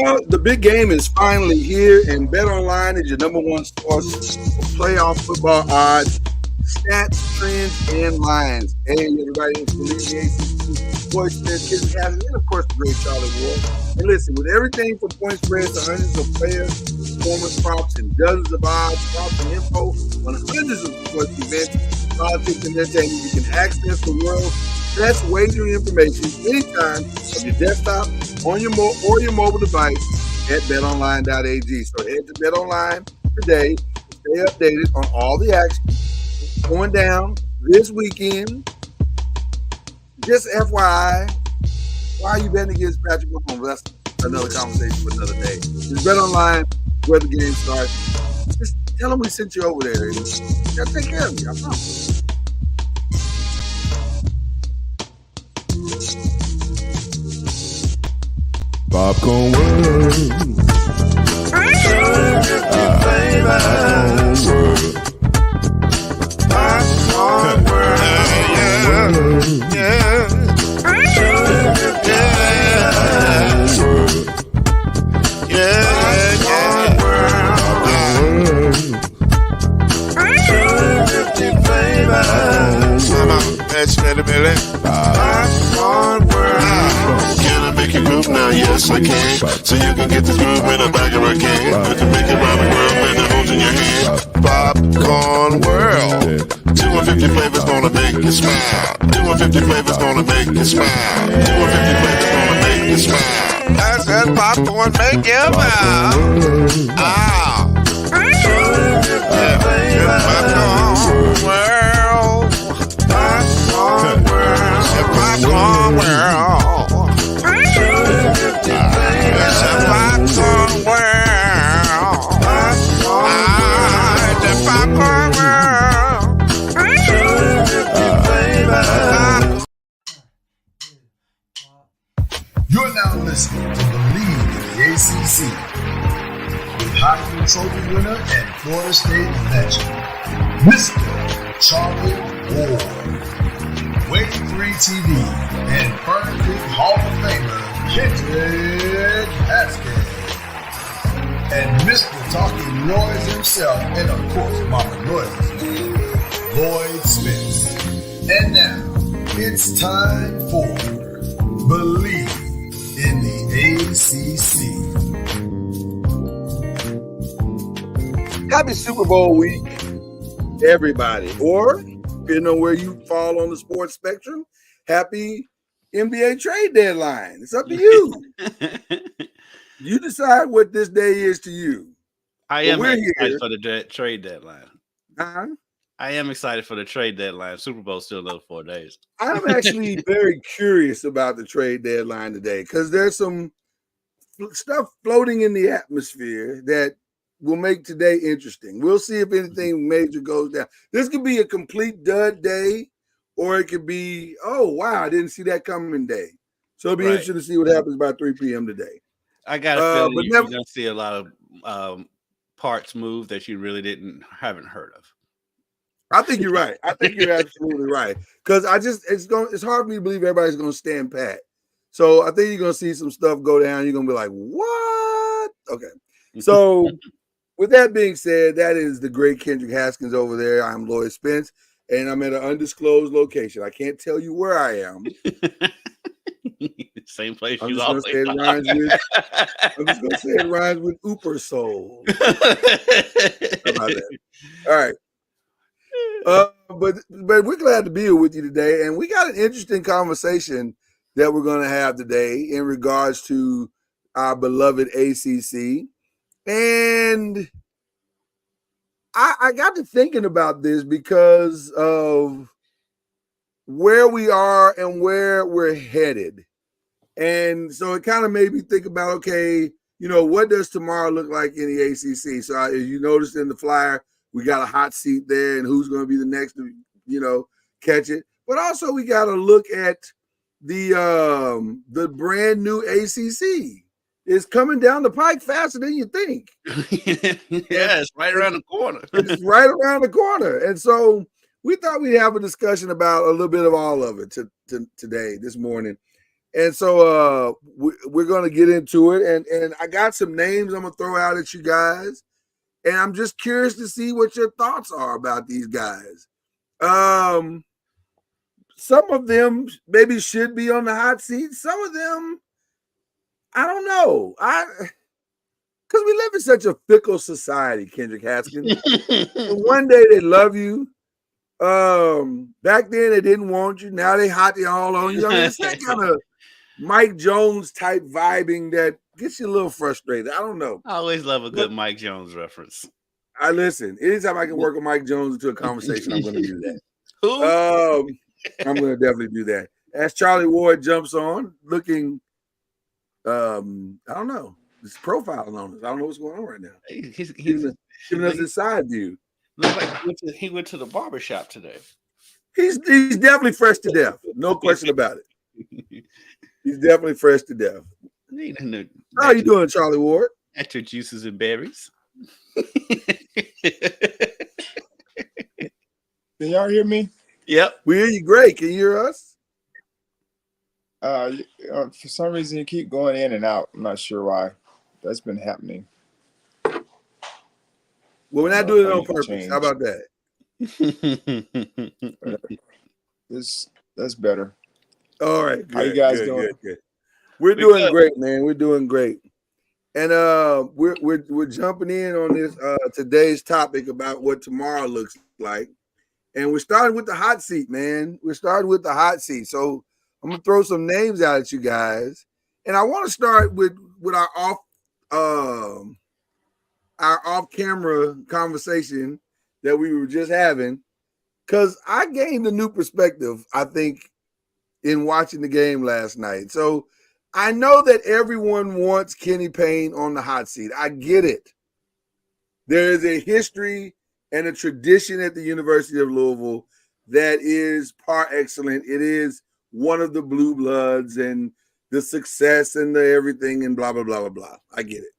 Well, the big game is finally here, and BetOnline is your number one source for playoff football odds, stats, trends, and lines. Hey, everybody, it's the ACC, Boy Smith, Kids Academy, and of course, the great Charlie Ward. And listen, with everything from point spreads to hundreds of players, performance props, and dozens of odds, props, and info on hundreds of sports events, politics, and entertainment, you can access the world's best wagering information anytime from your desktop, on your or your mobile device at betonline.ag. So head to BetOnline today to stay updated on all the action going down this weekend. Just FYI, why are you betting against Patrick Mahomes? That's another conversation for another day. Just BetOnline where the game starts. Just tell them we sent you over there. They'll take care of you. I promise. Popcorn World. Popcorn World. Yeah. Can I move now? Yes, I can. So you can get this groove in the back of a can. You can make it round the world when it holds in your hand. Popcorn World. 250 flavors gonna make you smile. 250 flavors gonna make you smile. 250 flavors gonna make you smile. I said popcorn make you smile. Ah. Popcorn World. Popcorn World. Popcorn World. It's a popcorn world. It's a popcorn world. You're now listening to the lead in the ACC with Heisman Trophy winner and Florida State legend, Mr. Charlie Ward, Wave 3 TV, and Fern Creek Hall of Famer Kendrick Haskins, and Mr. Talking Noise himself, and of course Mama Noise's name, Lloyd Smith. And now, it's time for Believe in the ACC. Happy Super Bowl week, everybody. Or, depending on where you fall on the sports spectrum, happy NBA trade deadline. It's up to you. You decide what this day is to you. I am excited for the trade deadline. Uh-huh. I am excited for the trade deadline. Super Bowl still another 4 days. I'm actually very curious about the trade deadline today because there's some stuff floating in the atmosphere that will make today interesting. We'll see if anything major goes down. This could be a complete dud day, or it could be, oh, wow, I didn't see that coming day. So it'll be interesting to see what happens by 3 p.m. today. I got a feeling you're going to see a lot of parts move that you really haven't heard of. I think you're right. I think you're absolutely right. Because it's hard for me to believe everybody's going to stand pat. So I think you're going to see some stuff go down. You're going to be like, what? Okay. So with that being said, that is the great Kendrick Haskins over there. I'm Lloyd Spence. And I'm at an undisclosed location. I can't tell you where I am. Same place I'm you just always going to say it rhymes with Ooper Soul. How about that? All right. But we're glad to be here with you today. And we got an interesting conversation that we're going to have today in regards to our beloved ACC. And I got to thinking about this because of where we are and where we're headed. And so it kind of made me think about, okay, what does tomorrow look like in the ACC? So as you noticed in the flyer, we got a hot seat there and who's going to be the next to, catch it. But also we got to look at the brand new ACC. Is coming down the pike faster than you think. Yeah, it's right around the corner. It's right around the corner. And so we thought we'd have a discussion about a little bit of all of it today, this morning. And so we're going to get into it. And I got some names I'm going to throw out at you guys. And I'm just curious to see what your thoughts are about these guys. Some of them maybe should be on the hot seat. Some of them, I don't know. Because we live in such a fickle society, Kendrick Haskins. One day they love you. Back then they didn't want you. Now they hot, they all on you. I mean, it's that kind of Mike Jones type vibing that gets you a little frustrated. I don't know. I always love a good Mike Jones reference. I listen. Anytime I can work with Mike Jones into a conversation, I'm going to do that. Who? I'm going to definitely do that. As Charlie Ward jumps on, looking, I don't know, he's profiling on us. I don't know what's going on right now. He's giving us his side view. Looks like he went to the barbershop today. He's definitely fresh to death. No question about it. He's definitely fresh to death. How are you doing, Charlie Ward? Extra juices and berries. Can y'all hear me? Yep. We hear you great. Can you hear us? For some reason, you keep going in and out. I'm not sure why. That's been happening. Well, we're not doing it on purpose. Change. How about that? That's better. All right. Good, how you guys doing? Good. We're doing great, man. We're doing great. And we're jumping in on this today's topic about what tomorrow looks like. And we're starting with the hot seat, man. We're starting with the hot seat. So I'm gonna throw some names out at you guys. And I want to start with our off-camera conversation that we were just having, because I gained a new perspective, I think, in watching the game last night. So I know that everyone wants Kenny Payne on the hot seat. I get it. There is a history and a tradition at the University of Louisville that is par excellent. It is one of the blue bloods and the success and the everything and blah, blah, blah, blah, blah. I get it.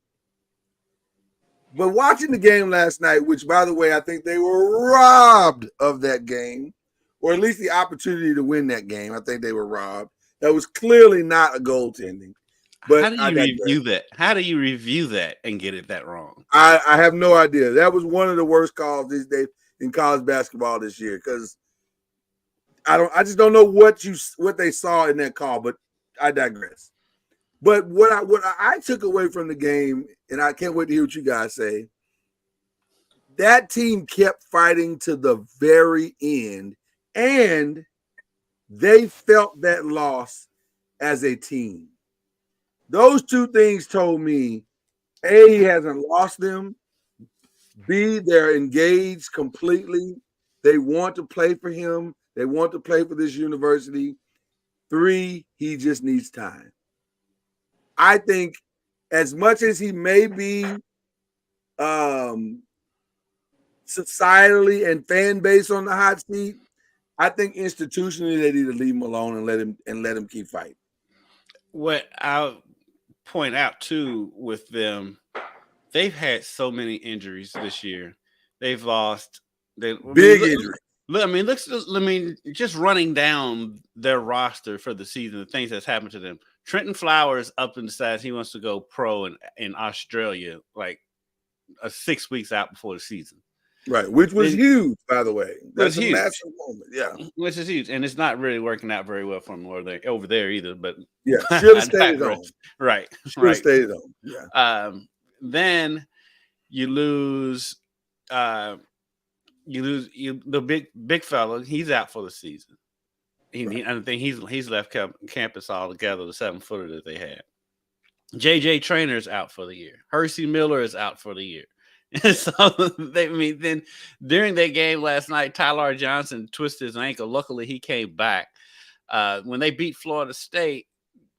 But watching the game last night, which, by the way, I think they were robbed of that game, or at least the opportunity to win that game. I think they were robbed. That was clearly not a goaltending. But how do you review that? How do you review that and get it that wrong? I have no idea. That was one of the worst calls these days in college basketball this year, because I just don't know what they saw in that call, but I digress. But what I took away from the game, and I can't wait to hear what you guys say, that team kept fighting to the very end, and they felt that loss as a team. Those two things told me, A, he hasn't lost them. B, they're engaged completely. They want to play for him. They want to play for this university. 3, he just needs time. I think as much as he may be societally and fan base on the hot seat, I think institutionally they need to leave him alone and let him keep fighting. What I'll point out too with them, they've had so many injuries this year. They've lost big injuries. Just running down their roster for the season, the things that's happened to them. Trenton Flowers up and decides he wants to go pro in Australia, like 6 weeks out before the season. Right, which was huge, by the way. That's a huge. massive moment, yeah. Which is huge, and it's not really working out very well for him over there either. But yeah, should have stayed on. Right, should have stayed on. Yeah. Then you lose the big fella. He's out for the season. I think he's left campus altogether. The 7-footer that they had. JJ Trainer's out for the year. Hersey Miller is out for the year. And so then during that game last night, Tyler Johnson twisted his ankle. Luckily, he came back. When they beat Florida State,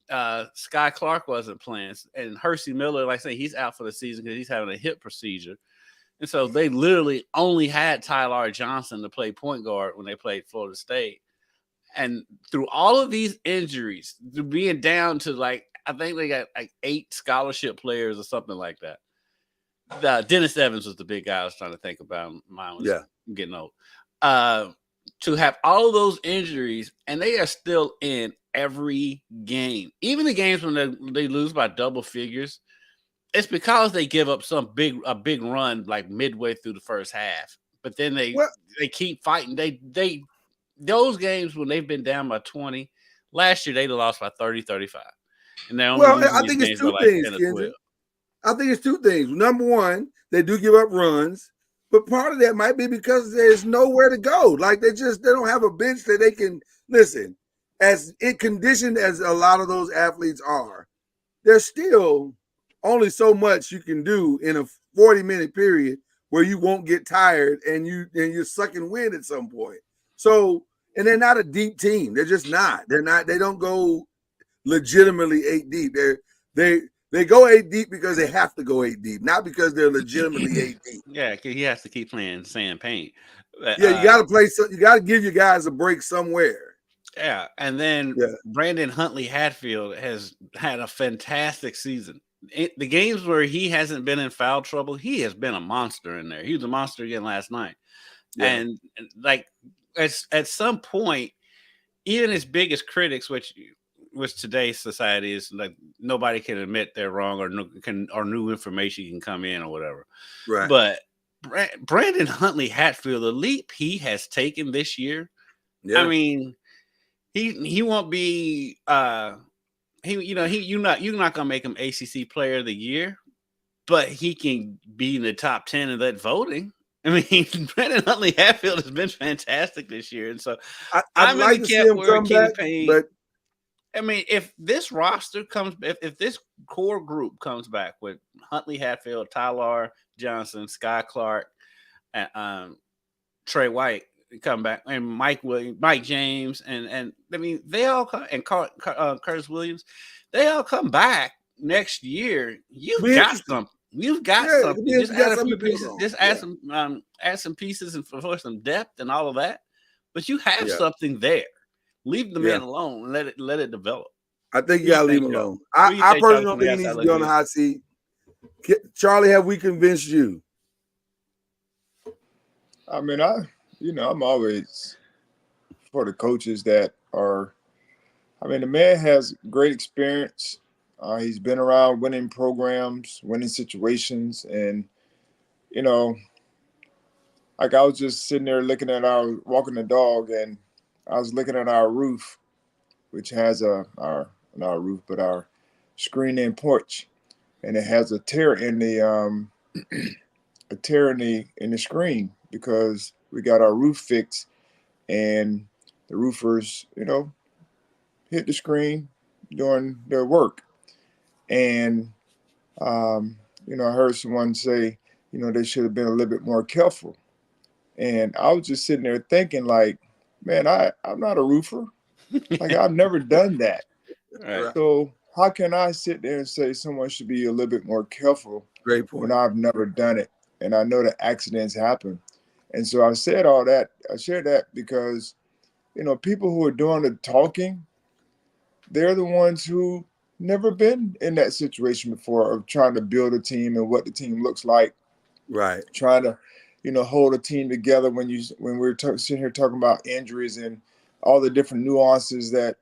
Sky Clark wasn't playing, and Hersey Miller, like I say, he's out for the season because he's having a hip procedure. And so they literally only had Tyler Johnson to play point guard when they played Florida State. And through all of these injuries, being down to I think they got 8 scholarship players or something like that. Dennis Evans was the big guy I was trying to think about. Mine was getting old. To have all of those injuries, and they are still in every game, even the games when they lose by double figures. It's because they give up a big run like midway through the first half, but then they keep fighting. They those games when they've been down by 20. Last year they lost by 30, 35. And they're only losing I these think it's games by two like things, 10 or 12. Kendrick. I think it's two things. Number one, they do give up runs, but part of that might be because there's nowhere to go. Like they don't have a bench that they can listen. As conditioned as a lot of those athletes are, there's still only so much you can do in a 40-minute period where you won't get tired and you're sucking wind at some point. So, and they're not a deep team. They're just not. They don't go legitimately 8 deep. They go 8 deep because they have to go 8 deep, not because they're legitimately 8 deep. Yeah, he has to keep playing sand paint. Yeah, you got to play. You got to give your guys a break somewhere. Yeah, and then Brandon Huntley Hatfield has had a fantastic season. The games where he hasn't been in foul trouble, he has been a monster in there. He was a monster again last night. Yeah. And like at some point, even his biggest critics, which today's society is like nobody can admit they're wrong or new information can come in or whatever. Right. But Brandon Huntley Hatfield, the leap he has taken this year, I mean, he won't be you're not gonna make him ACC Player of the Year, but he can be in the top 10 of that voting. I mean, Brandon Huntley Hatfield has been fantastic this year, and so I'm like in the to see him camp where come Kenny back, Payne. but I mean, if this roster comes, if this core group comes back with Huntley Hatfield, Tyler Johnson, Sky Clark, and Trey White come back, and Mike James, and I mean they all come, and Curtis Williams, they all come back next year. You've got something. You've got something. Just add a few pieces. Just add some pieces and for some depth and all of that. But you have something there. Leave the man alone and let it develop. I think you gotta leave him alone. I personally don't think he needs to be on the hot seat. Charlie, have we convinced you? I mean, I'm always for the coaches that are. I mean, the man has great experience. He's been around winning programs, winning situations, and like I was just sitting there walking the dog, and I was looking at our roof, which has our screen-in porch, and it has a tear in the screen because we got our roof fixed, and the roofers, hit the screen doing their work, and I heard someone say, they should have been a little bit more careful, and I was just sitting there thinking, like, man, I'm not a roofer. Like, I've never done that. Right. So how can I sit there and say someone should be a little bit more careful when I've never done it? And I know that accidents happen. And so I said all that. I shared that because, people who are doing the talking, they're the ones who never been in that situation before of trying to build a team and what the team looks like. Right. Trying to, hold a team together when we're sitting here talking about injuries and all the different nuances that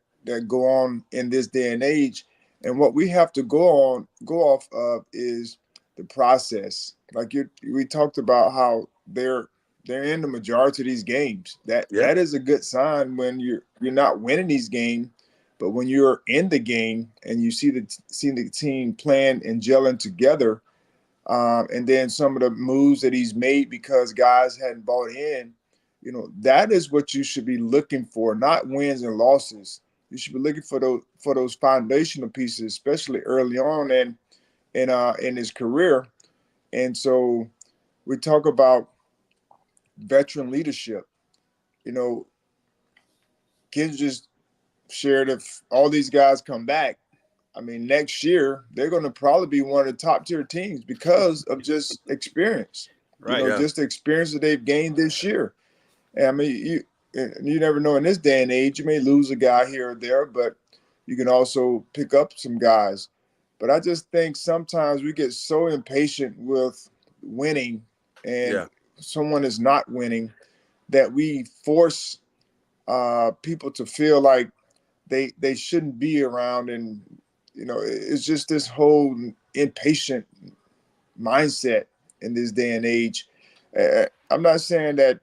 go on in this day and age. And what we have to go off of is the process. Like we talked about how they're in the majority of these games. That is a good sign when you're not winning these games, but when you're in the game and you see the team playing and gelling together, and then some of the moves that he's made because guys hadn't bought in, that is what you should be looking for, not wins and losses. You should be looking for those foundational pieces, especially early on in his career. And so we talk about veteran leadership. Kids just shared if all these guys come back, I mean, next year they're going to probably be one of the top tier teams because of just experience. Right. Just the experience that they've gained this year. And I mean, you never know in this day and age, you may lose a guy here or there, but you can also pick up some guys. But I just think sometimes we get so impatient with winning and someone is not winning that we force people to feel like they shouldn't be around. And it's just this whole impatient mindset in this day and age. I'm not saying that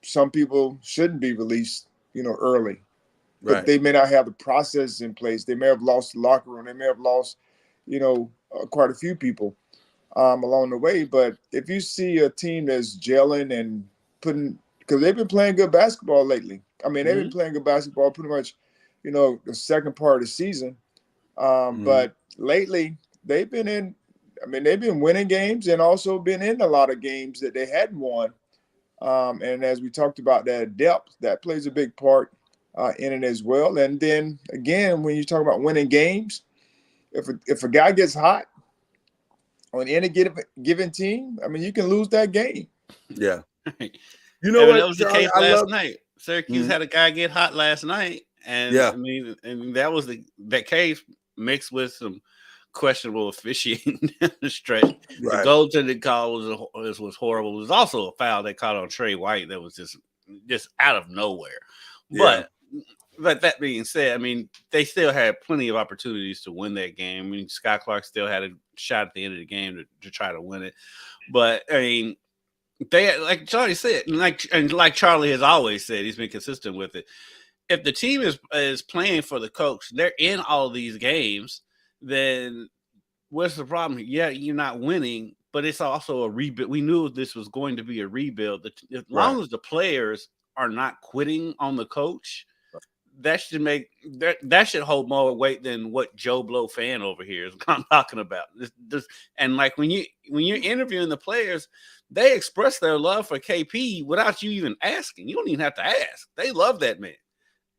some people shouldn't be released early, but they may not have the process in place. They may have lost the locker room. They may have lost quite a few people along the way. But if you see a team that's gelling and putting, because they've been playing good basketball lately. I mean, they've been playing good basketball pretty much, the second part of the season. But lately they've been winning games and also been in a lot of games that they hadn't won. And as we talked about, that depth, that plays a big part in it as well. And then again, when you talk about winning games, if a guy gets hot on any given team, I mean, you can lose that game. Yeah. You know what? That was the case last night. Syracuse had a guy get hot last night, and I mean, and that was that case mixed with some questionable officiating in the stretch. The goaltending call was horrible. It was also a foul they caught on Trey White that was just out of nowhere. But that being said, I mean, they still had plenty of opportunities to win that game. I mean, Scott Clark still had a shot at the end of the game to try to win it. But I mean, they, like Charlie said, and like Charlie has always said, he's been consistent with it. If the team is playing for the coach, they're in all these games, then what's the problem? Yeah, you're not winning, but it's also a rebuild. We knew this was going to be a rebuild. As long as the players are not quitting on the coach, that should hold more weight than what Joe Blow fan over here is talking about. And like when you're interviewing the players, they express their love for KP without you even asking. You don't even have to ask. They love that man.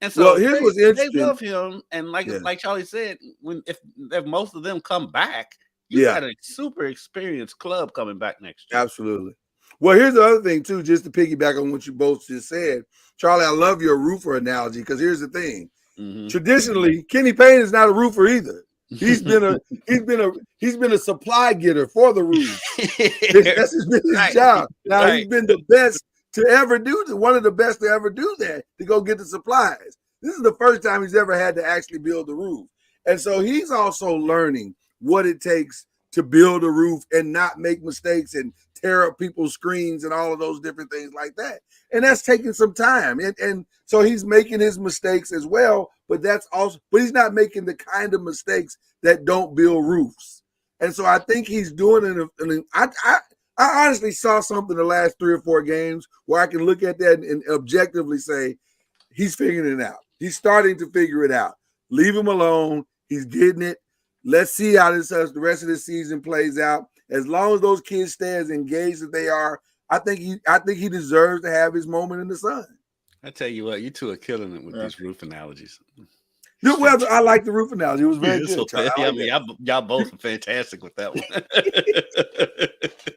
And so here's what's interesting. They love him. And like Charlie said, if most of them come back, you got a super experienced club coming back next year. Absolutely. Well, here's the other thing, too, just to piggyback on what you both just said. Charlie, I love your roofer analogy, because here's the thing. Traditionally, Kenny Payne is not a roofer either. He's been a supply getter for the roof. That's been his job. Now he's been the best to ever do that, one of the best to ever do that, to go get the supplies. This is the first time he's ever had to actually build the roof. And so he's also learning what it takes to build a roof and not make mistakes and tear up people's screens and all of those different things like that. And that's taking some time. And so he's making his mistakes as well, but he's not making the kind of mistakes that don't build roofs. And so I think he's doing it. I honestly saw something the last 3 or 4 games where I can look at that and objectively say, he's figuring it out. He's starting to figure it out. Leave him alone. He's getting it. Let's see how the rest of the season plays out. As long as those kids stay as engaged as they are, I think he deserves to have his moment in the sun. I tell you what, you two are killing it with these roof analogies. Well, I like the roof analogy. It was very good. So, y'all both are fantastic with that one.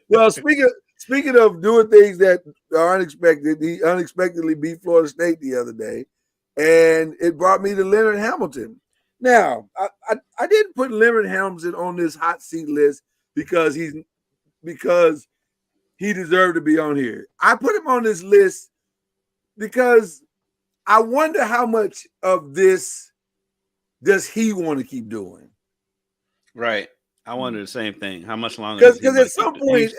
Well, speaking of doing things that are unexpected, he unexpectedly beat Florida State the other day, and it brought me to Leonard Hamilton. Now, I didn't put Leonard Hamilton on this hot seat list because he deserved to be on here. I put him on this list because I wonder how much of this does he want to keep doing. Right. I wonder the same thing. How much longer? Because at some point,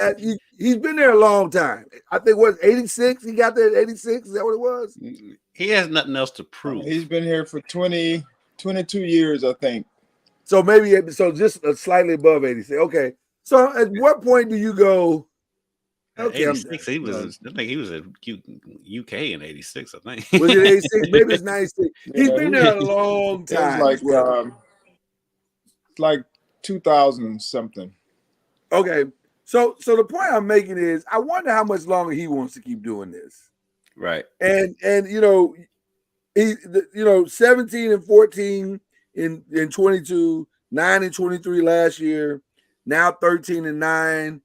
he's been there a long time. I think, 86? He got there at 86? Is that what it was? He has nothing else to prove. He's been here for 22 years, I think. So just slightly above 86. Okay. So at what point do you go, okay, 86, I think he was at UK in 86, I think. Was it 86? Maybe it's 96. He's been there a long time. It was like 2000 something. Okay. So the point I'm making is I wonder how much longer he wants to keep doing this. Right. And he 17 and 14 in 22, 9 and 23 last year, now 13 and 9.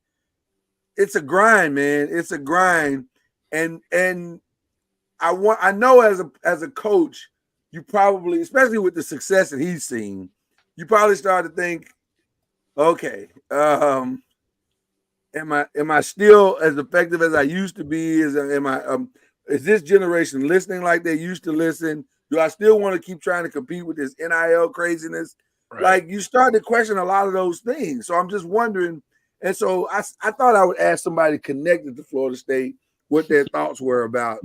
It's a grind, man. It's a grind. And I know as a coach, you probably, especially with the success that he's seen, you probably start to think, okay, am I still as effective as I used to be? Is this generation listening like they used to listen? Do I still want to keep trying to compete with this NIL craziness? Right. Like, you start to question a lot of those things. So I'm just wondering. And so I thought I would ask somebody connected to Florida State what their thoughts were about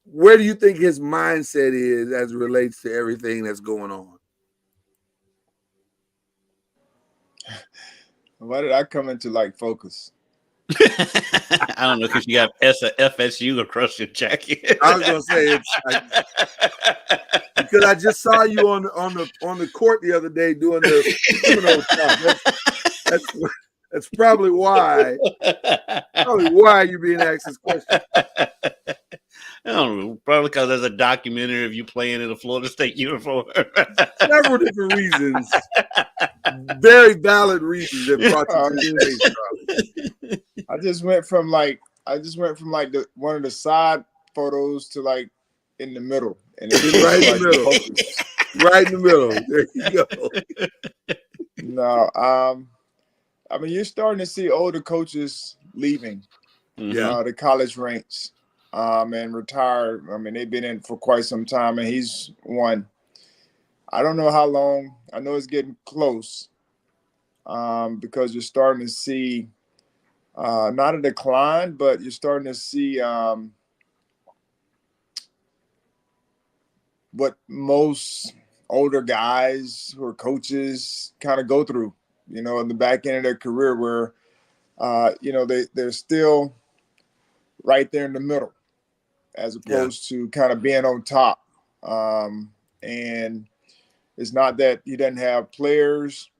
where do you think his mindset is as it relates to everything that's going on? Why did I come into like focus? I don't know, because you got FSU across your jacket. I was gonna say because I just saw you on the court the other day doing the Seminole stuff. That's probably why. Probably why you're being asked this question. I don't know. Probably because there's a documentary of you playing in a Florida State uniform. Several different reasons. Very valid reasons that brought you to this place. I just went from like the one of the side photos to like in the middle. And it's right in the middle. Right in the middle. There you go. No, I mean, you're starting to see older coaches leaving the college ranks and retire. I mean, they've been in for quite some time, and he's one. I don't know how long. I know it's getting close because you're starting to see not a decline, but you're starting to see what most older guys who are coaches kind of go through, you know, in the back end of their career where, you know, they're still right there in the middle as opposed to kind of being on top. And it's not that he doesn't have players.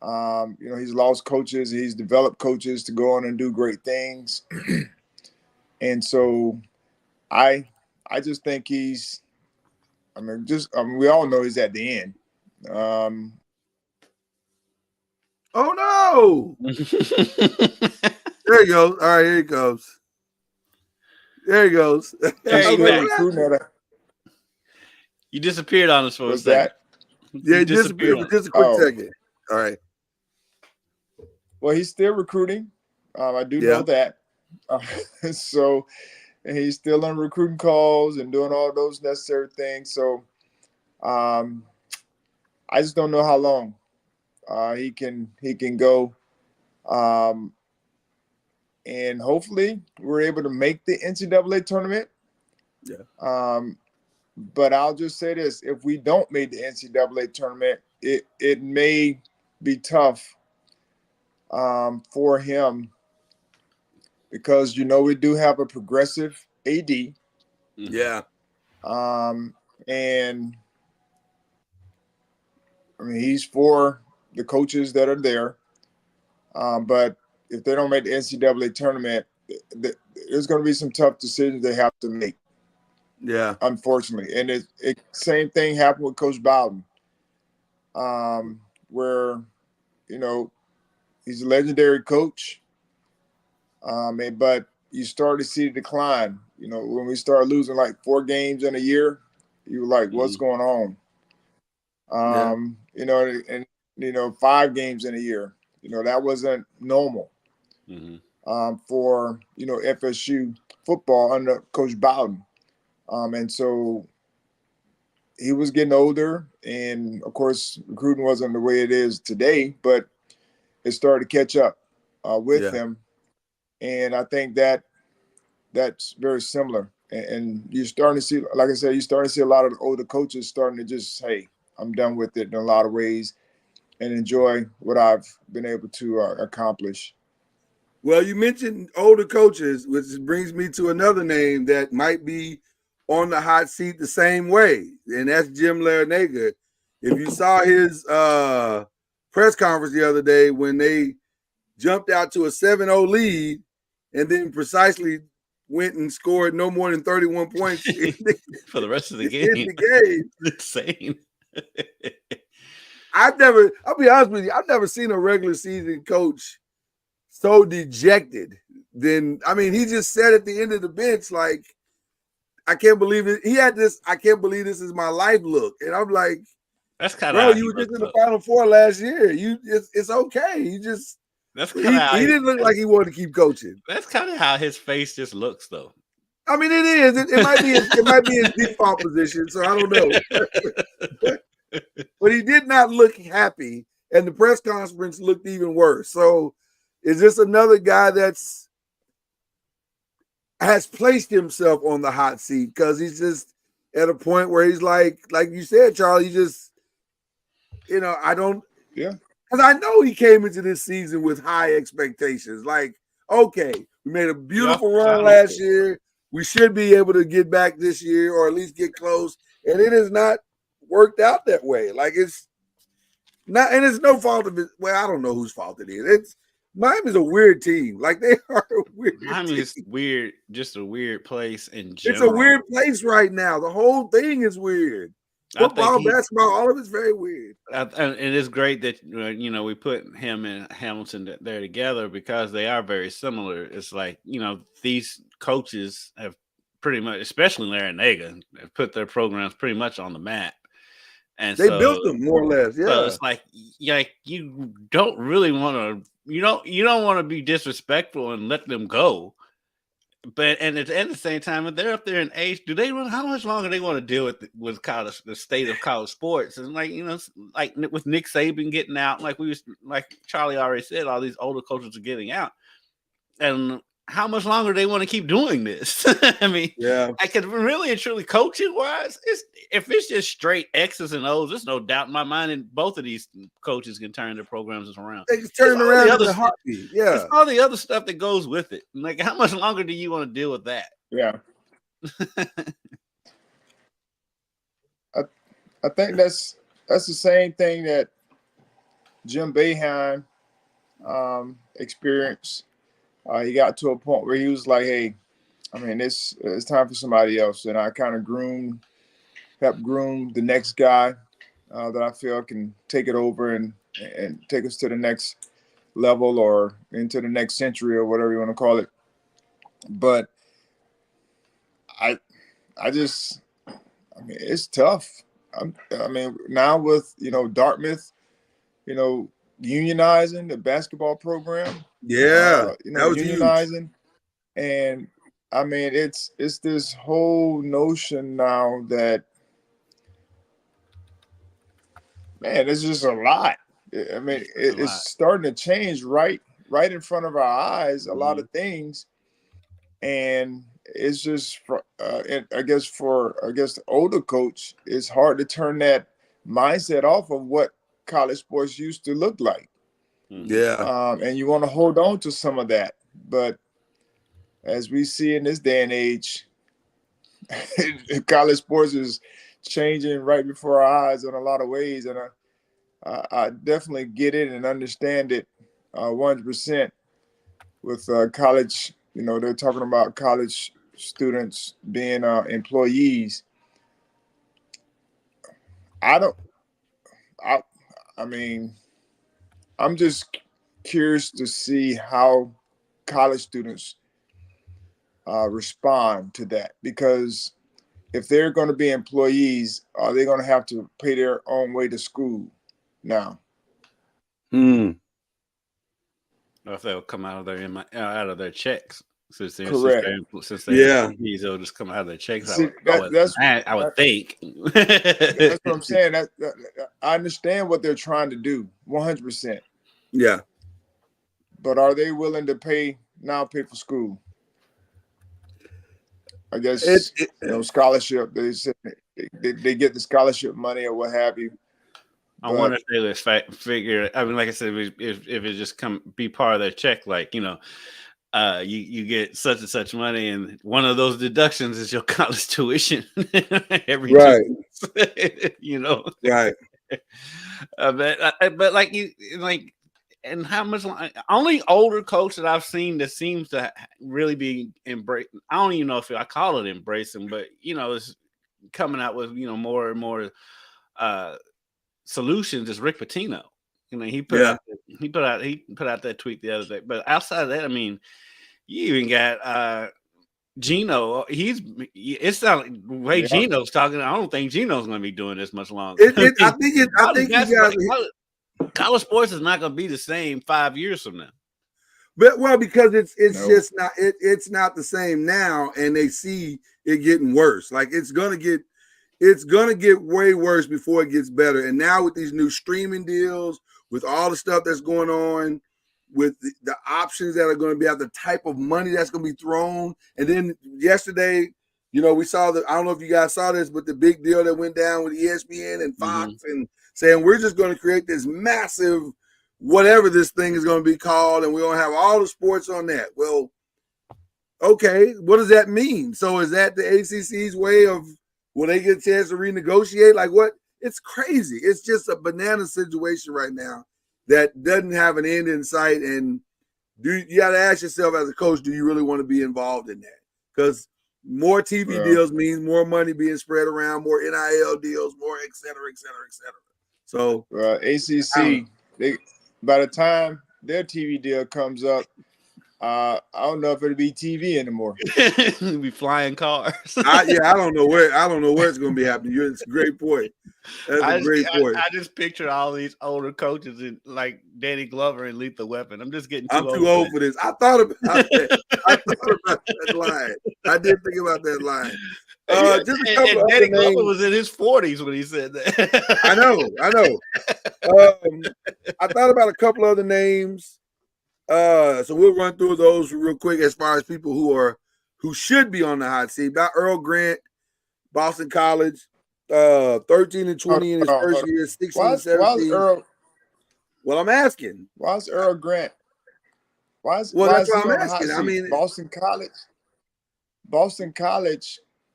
You know, he's lost coaches. He's developed coaches to go on and do great things. And so I just think he's, we all know he's at the end. Oh no! There you go. All right, here he goes. There he goes. You disappeared on us for a second. Yeah, disappeared for just a quick second. All right. Well, he's still recruiting. I do know that. So and he's still on recruiting calls and doing all those necessary things. So I just don't know how long he can go. And hopefully we're able to make the NCAA tournament. Yeah. But I'll just say this: if we don't make the NCAA tournament, it may be tough for him because, you know, we do have a progressive AD. Yeah. And I mean, he's for the coaches that are there. But if they don't make the NCAA tournament, there's going to be some tough decisions they have to make. Yeah. Unfortunately. And it same thing happened with Coach Bowden, where, you know, he's a legendary coach. But you start to see the decline. You know, when we start losing like 4 games in a year, you were like, what's going on? You know, and, you know, 5 games in a year, you know, that wasn't normal for, you know, FSU football under Coach Bowden. And so he was getting older, and of course, recruiting wasn't the way it is today, but it started to catch up with him. And I think that's very similar. And you're starting to see, like I said, you're starting to see a lot of the older coaches starting to just, hey, I'm done with it in a lot of ways and enjoy what I've been able to accomplish. Well, you mentioned older coaches, which brings me to another name that might be on the hot seat the same way, and that's Jim Larranaga. If you saw his press conference the other day when they jumped out to a 7-0 lead and then precisely went and scored no more than 31 points for the rest of the game. Insane. I'll be honest with you, I've never seen a regular season coach so dejected. Then, I mean, he just said at the end of the bench, like, I can't believe it. He had this, I can't believe this is my life look. And I'm like, that's kind of, bro, you were just in the Final Four last year. It's okay. He just, he didn't look like he wanted to keep coaching. That's kind of how his face just looks, though. I mean, it is. It might be. It might be his default position. So I don't know. But he did not look happy, and the press conference looked even worse. So, is this another guy that's has placed himself on the hot seat because he's just at a point where he's like you said, Charlie, just, I don't, Yeah. because I know he came into this season with high expectations. Like, okay, we made a beautiful run last year. We should be able to get back this year or at least get close. And it has not worked out that way. Like, it's not, and it's no fault of it. Well, I don't know whose fault it is. Miami's a weird team. Like, they are a weird Miami team. is weird, just a weird place in It's general. a weird place right now. The whole thing is weird. Football, basketball, all of it's very weird. And it's great that we put him and Hamilton there together because they are very similar. It's like these coaches have pretty much, especially Larry Naga, have put their programs pretty much on the map, and they built them more or less. Yeah, so it's like you don't really want to, you don't want to be disrespectful and let them go. But at the same time, if they're up there in age, how much longer they want to deal with college, the state of college sports? And like with Nick Saban getting out, like Charlie already said, all these older coaches are getting out, and how much longer they want to keep doing this? I mean, yeah, I could really and truly coaching wise, if it's just straight X's and O's, there's no doubt in my mind, and both of these coaches can turn their programs around. They can turn around in a heartbeat. Yeah, it's all the other stuff that goes with it. Like, how much longer do you want to deal with that? Yeah. I think that's the same thing that Jim Boeheim experienced. He got to a point where he was like, "Hey, I mean, it's time for somebody else," and I kind of helped groom the next guy that I feel can take it over and take us to the next level or into the next century or whatever you want to call it. But I mean, it's tough. I mean, now with Dartmouth, unionizing the basketball program. Yeah, that was unionizing, huge. And I mean, it's this whole notion now that, man, it's just a lot. I mean, it's starting to change right in front of our eyes. A lot of things, and it's just I guess the older coach, it's hard to turn that mindset off of what college sports used to look like. Yeah. And you want to hold on to some of that. But as we see in this day and age, college sports is changing right before our eyes in a lot of ways. And I definitely get it and understand it 100% with college. They're talking about college students being employees. I mean, I'm just curious to see how college students respond to that, because if they're going to be employees, are they going to have to pay their own way to school now? Or if they'll come out of their checks. Since they're employees, they'll just come out of their checks. See, I would think. That's what I'm saying. I understand what they're trying to do, 100%. Yeah. But are they willing to pay for school? I guess scholarship. They get the scholarship money or what have you. I wonder if they just figure. I mean, like I said, if it just be part of their check, like you get such and such money, and one of those deductions is your college tuition every right. 2 weeks, right. But and how much only older coach that I've seen that seems to really be embracing. I don't even know if I call it embracing, but it's coming out with more and more solutions is Rick Pitino. He put out that tweet the other day. But outside of that, I mean, you even got Gino. It's not like the way Gino's talking. I don't think Gino's going to be doing this much longer. I think college sports is not going to be the same 5 years from now. But well, because it's No. just not it's not the same now, and they see it getting worse. Like it's gonna get way worse before it gets better. And now with these new streaming deals, with all the stuff that's going on, with the options that are going to be out, the type of money that's going to be thrown. And then yesterday, we saw I don't know if you guys saw this, but the big deal that went down with ESPN and Fox and saying we're just going to create this massive whatever this thing is going to be called, and we're going to have all the sports on that. Well, okay, what does that mean? So is that the ACC's way of, will they get a chance to renegotiate? Like what? It's crazy. It's just a banana situation right now that doesn't have an end in sight. And you got to ask yourself as a coach, do you really want to be involved in that? Because more TV deals means more money being spread around, more NIL deals, more et cetera, et cetera, et cetera. So ACC, by the time their TV deal comes up, I don't know if it'll be TV anymore. It'll be flying cars. I don't know where it's going to be happening. It's a great point. That's a great point. I just picture all these older coaches in like Danny Glover and Lethal Weapon. I'm just getting too old for this. I thought about that. That line. I did think about that line. Just a couple and Danny Glover was in his 40s when he said that. I know. I thought about a couple other names. So we'll run through those real quick as far as people who should be on the hot seat. About Earl Grant, Boston College, 13 and 20 in his first year, 16 and 17. Well, I'm asking. Why is Earl Grant? That's what I'm asking. I mean, Boston College.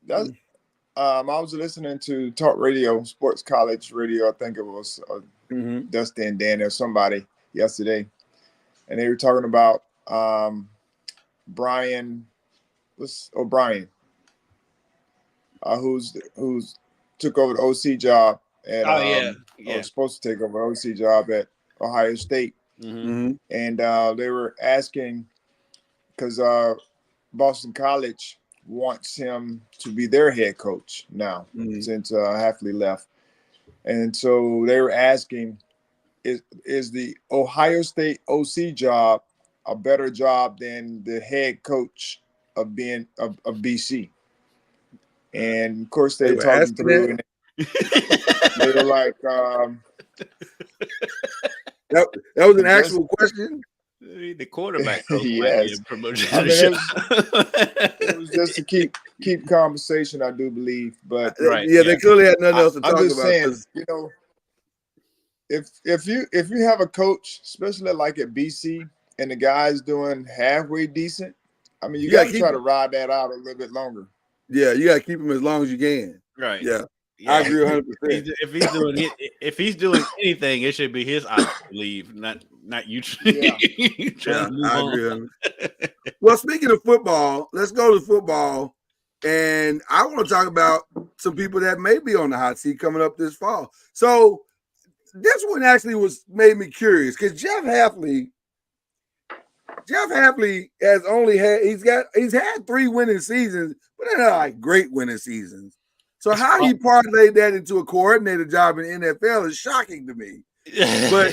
That's I was listening to talk radio, sports college radio. I think it was Dusty and Dan or somebody yesterday, and they were talking about Brian O'Brien, who's took over the OC job at was supposed to take over the OC job at Ohio State. And they were asking because Boston College wants him to be their head coach now since Hafley left, and so they were asking, is the Ohio State OC job a better job than the head coach of BC? And of course they talking through, and they were like, that was an actual question. The quarterback coach yes. Promotion. It was just to keep conversation, I do believe. But they clearly had nothing else to talk about. I'm just saying, if you have a coach, especially like at BC, and the guy's doing halfway decent, I mean, you got to try to ride that out a little bit longer. Yeah, you got to keep him as long as you can. Right. Yeah. I agree 100%. If he's doing anything, it should be his leave, not you. I agree. Well, speaking of football, let's go to football, and I want to talk about some people that may be on the hot seat coming up this fall. So this one actually made me curious because Jeff Hafley has had 3 winning seasons, but they're not like great winning seasons. So how he parlayed that into a coordinator job in the NFL is shocking to me. But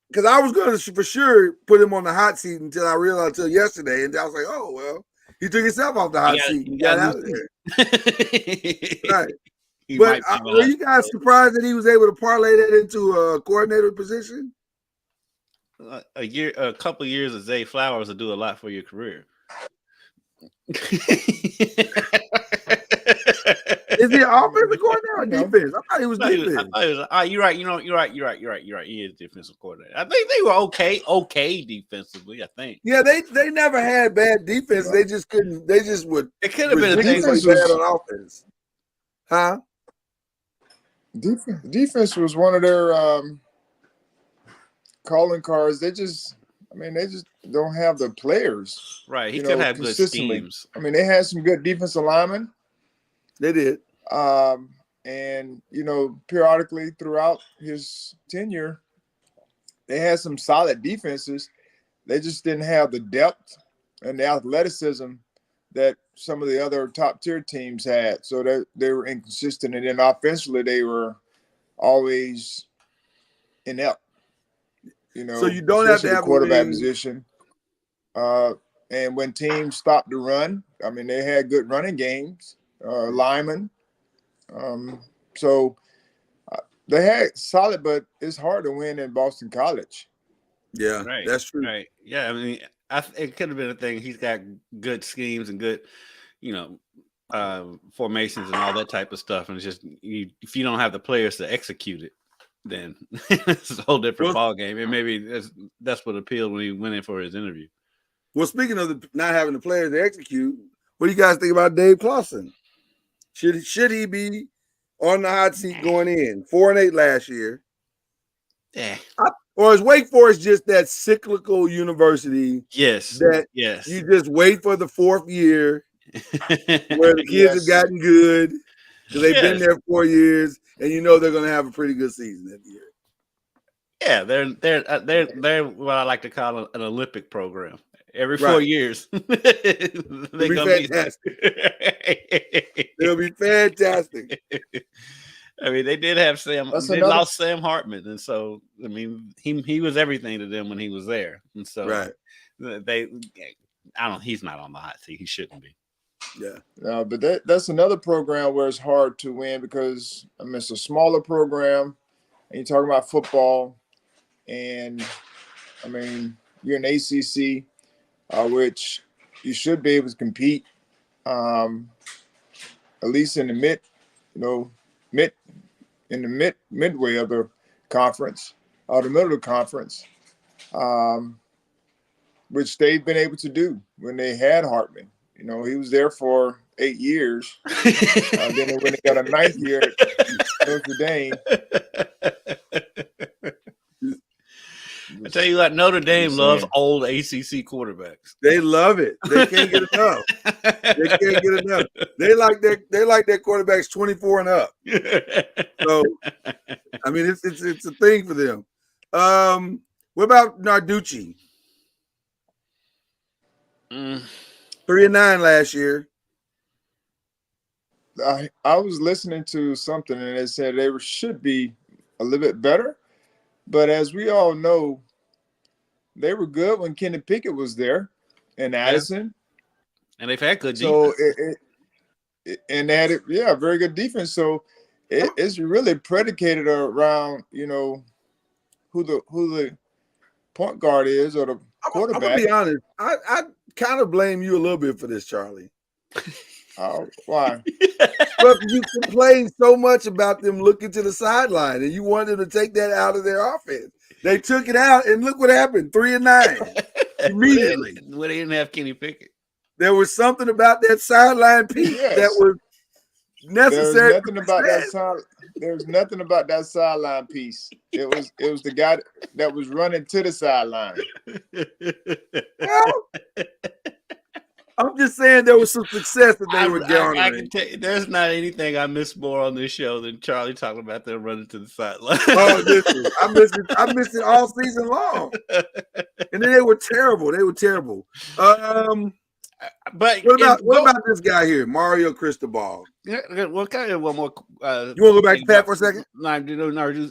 because I was going to for sure put him on the hot seat until I realized until yesterday, and I was like, oh well, he took himself off the hot seat and got out of there. Right. But were you guys surprised that he was able to parlay that into a coordinator position? A couple of years of Zay Flowers will do a lot for your career. Is he an offensive coordinator or defense? I thought he was defense. You're right. You're right. He is defensive coordinator. I think they were okay defensively. I think. Yeah, they never had bad defense. They just couldn't. They just would. It could have been a thing bad on offense. Huh? Defense was one of their calling cards. They just don't have the players. Right. He could have good schemes. I mean, they had some good defensive linemen. They did. And, periodically throughout his tenure, they had some solid defenses. They just didn't have the depth and the athleticism that some of the other top-tier teams had. So they were inconsistent. And then offensively, they were always inept. know, So you don't have to especially the have quarterback a wing. position. And when teams stopped the run, I mean, they had good running games, linemen. So they had solid, but it's hard to win in Boston College. Yeah, Right. that's true. Right. Yeah. I mean, it could have been a thing. He's got good schemes and good, you know, formations and all that type of stuff. And it's just if you don't have the players to execute it, then it's a whole different ball game. And maybe that's what appealed when he went in for his interview. Well, speaking of not having the players to execute, what do you guys think about Dave Clawson? Should he be on the hot seat going in? 4-8 last year. Yeah. Or is Wake Forest just that cyclical university? Yes. That yes. You just wait for the fourth year where the kids have gotten good because they've been there 4 years, and you know they're going to have a pretty good season that year. Yeah, they're what I like to call an Olympic program. Every 4 years, they're gonna be fantastic. They'll be fantastic. I mean, they did have Sam. They lost Sam Hartman, and so I mean, he was everything to them when he was there, and so he's not on the hot seat. He shouldn't be. Yeah, but that's another program where it's hard to win because I mean it's a smaller program, and you're talking about football, and I mean you're an ACC, which you should be able to compete, at least in the midway of the conference, or the middle of the conference, which they've been able to do when they had Hartman. You know, he was there for 8 years. Then when they got a 9th year at Notre Dame. I tell you what, Notre Dame loves old ACC quarterbacks. They love it. They can't get enough. They like their quarterbacks 24 and up. So, I mean, it's a thing for them. What about Narducci? 3-9 last year. I was listening to something and it said they should be a little bit better, but as we all know, they were good when Kenny Pickett was there and Addison, and they've had good defense. So and they had very good defense. So it's really predicated around who the point guard is or the quarterback. I'm gonna be honest. I kind of blame you a little bit for this, Charlie. Why? Look, you complained so much about them looking to the sideline, and you wanted them to take that out of their offense. They took it out, and look what happened: 3-9 immediately. When they didn't have Kenny Pickett, there was something about that sideline piece that was necessary. There's nothing about that sideline piece. It was the guy that was running to the sideline. Well, I'm just saying there was some success that they were garnering. I can tell you, there's not anything I miss more on this show than Charlie talking about them running to the sideline. Oh, listen, I missed it all season long. And then they were terrible. But what about this guy here, Mario Cristobal? Yeah, well, kind of one more. You want to go back to Pat for a second? No.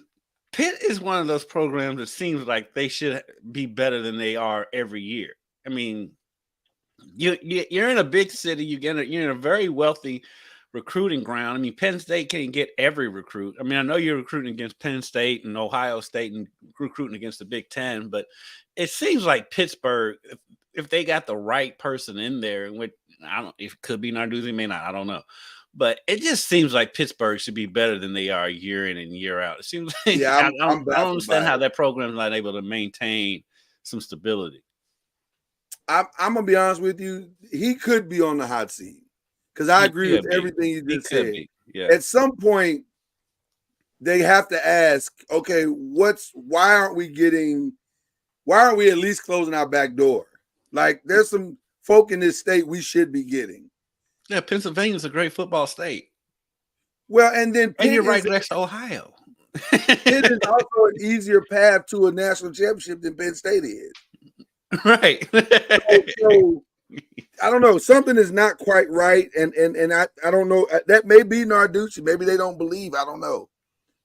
Pitt is one of those programs that seems like they should be better than they are every year. I mean, you're in a big city. You're in a very wealthy recruiting ground. I mean, Penn State can't get every recruit. I mean, I know you're recruiting against Penn State and Ohio State and recruiting against the Big Ten, but it seems like Pittsburgh, if they got the right person in there, which I don't, if it could be Narduzzi, may not, I don't know. But it just seems like Pittsburgh should be better than they are year in and year out. It seems like I don't understand how that program is not able to maintain some stability. I'm gonna be honest with you. He could be on the hot seat because I agree with everything you just said. Yeah. At some point, they have to ask, okay, why aren't we at least closing our back door? Like, there's some folk in this state we should be getting. Yeah, Pennsylvania's a great football state. Well, and then you're right next to Ohio. Pitt is also an easier path to a national championship than Penn State is. Right. So, I don't know. Something is not quite right, and I don't know. That may be Narducci. Maybe they don't believe. I don't know.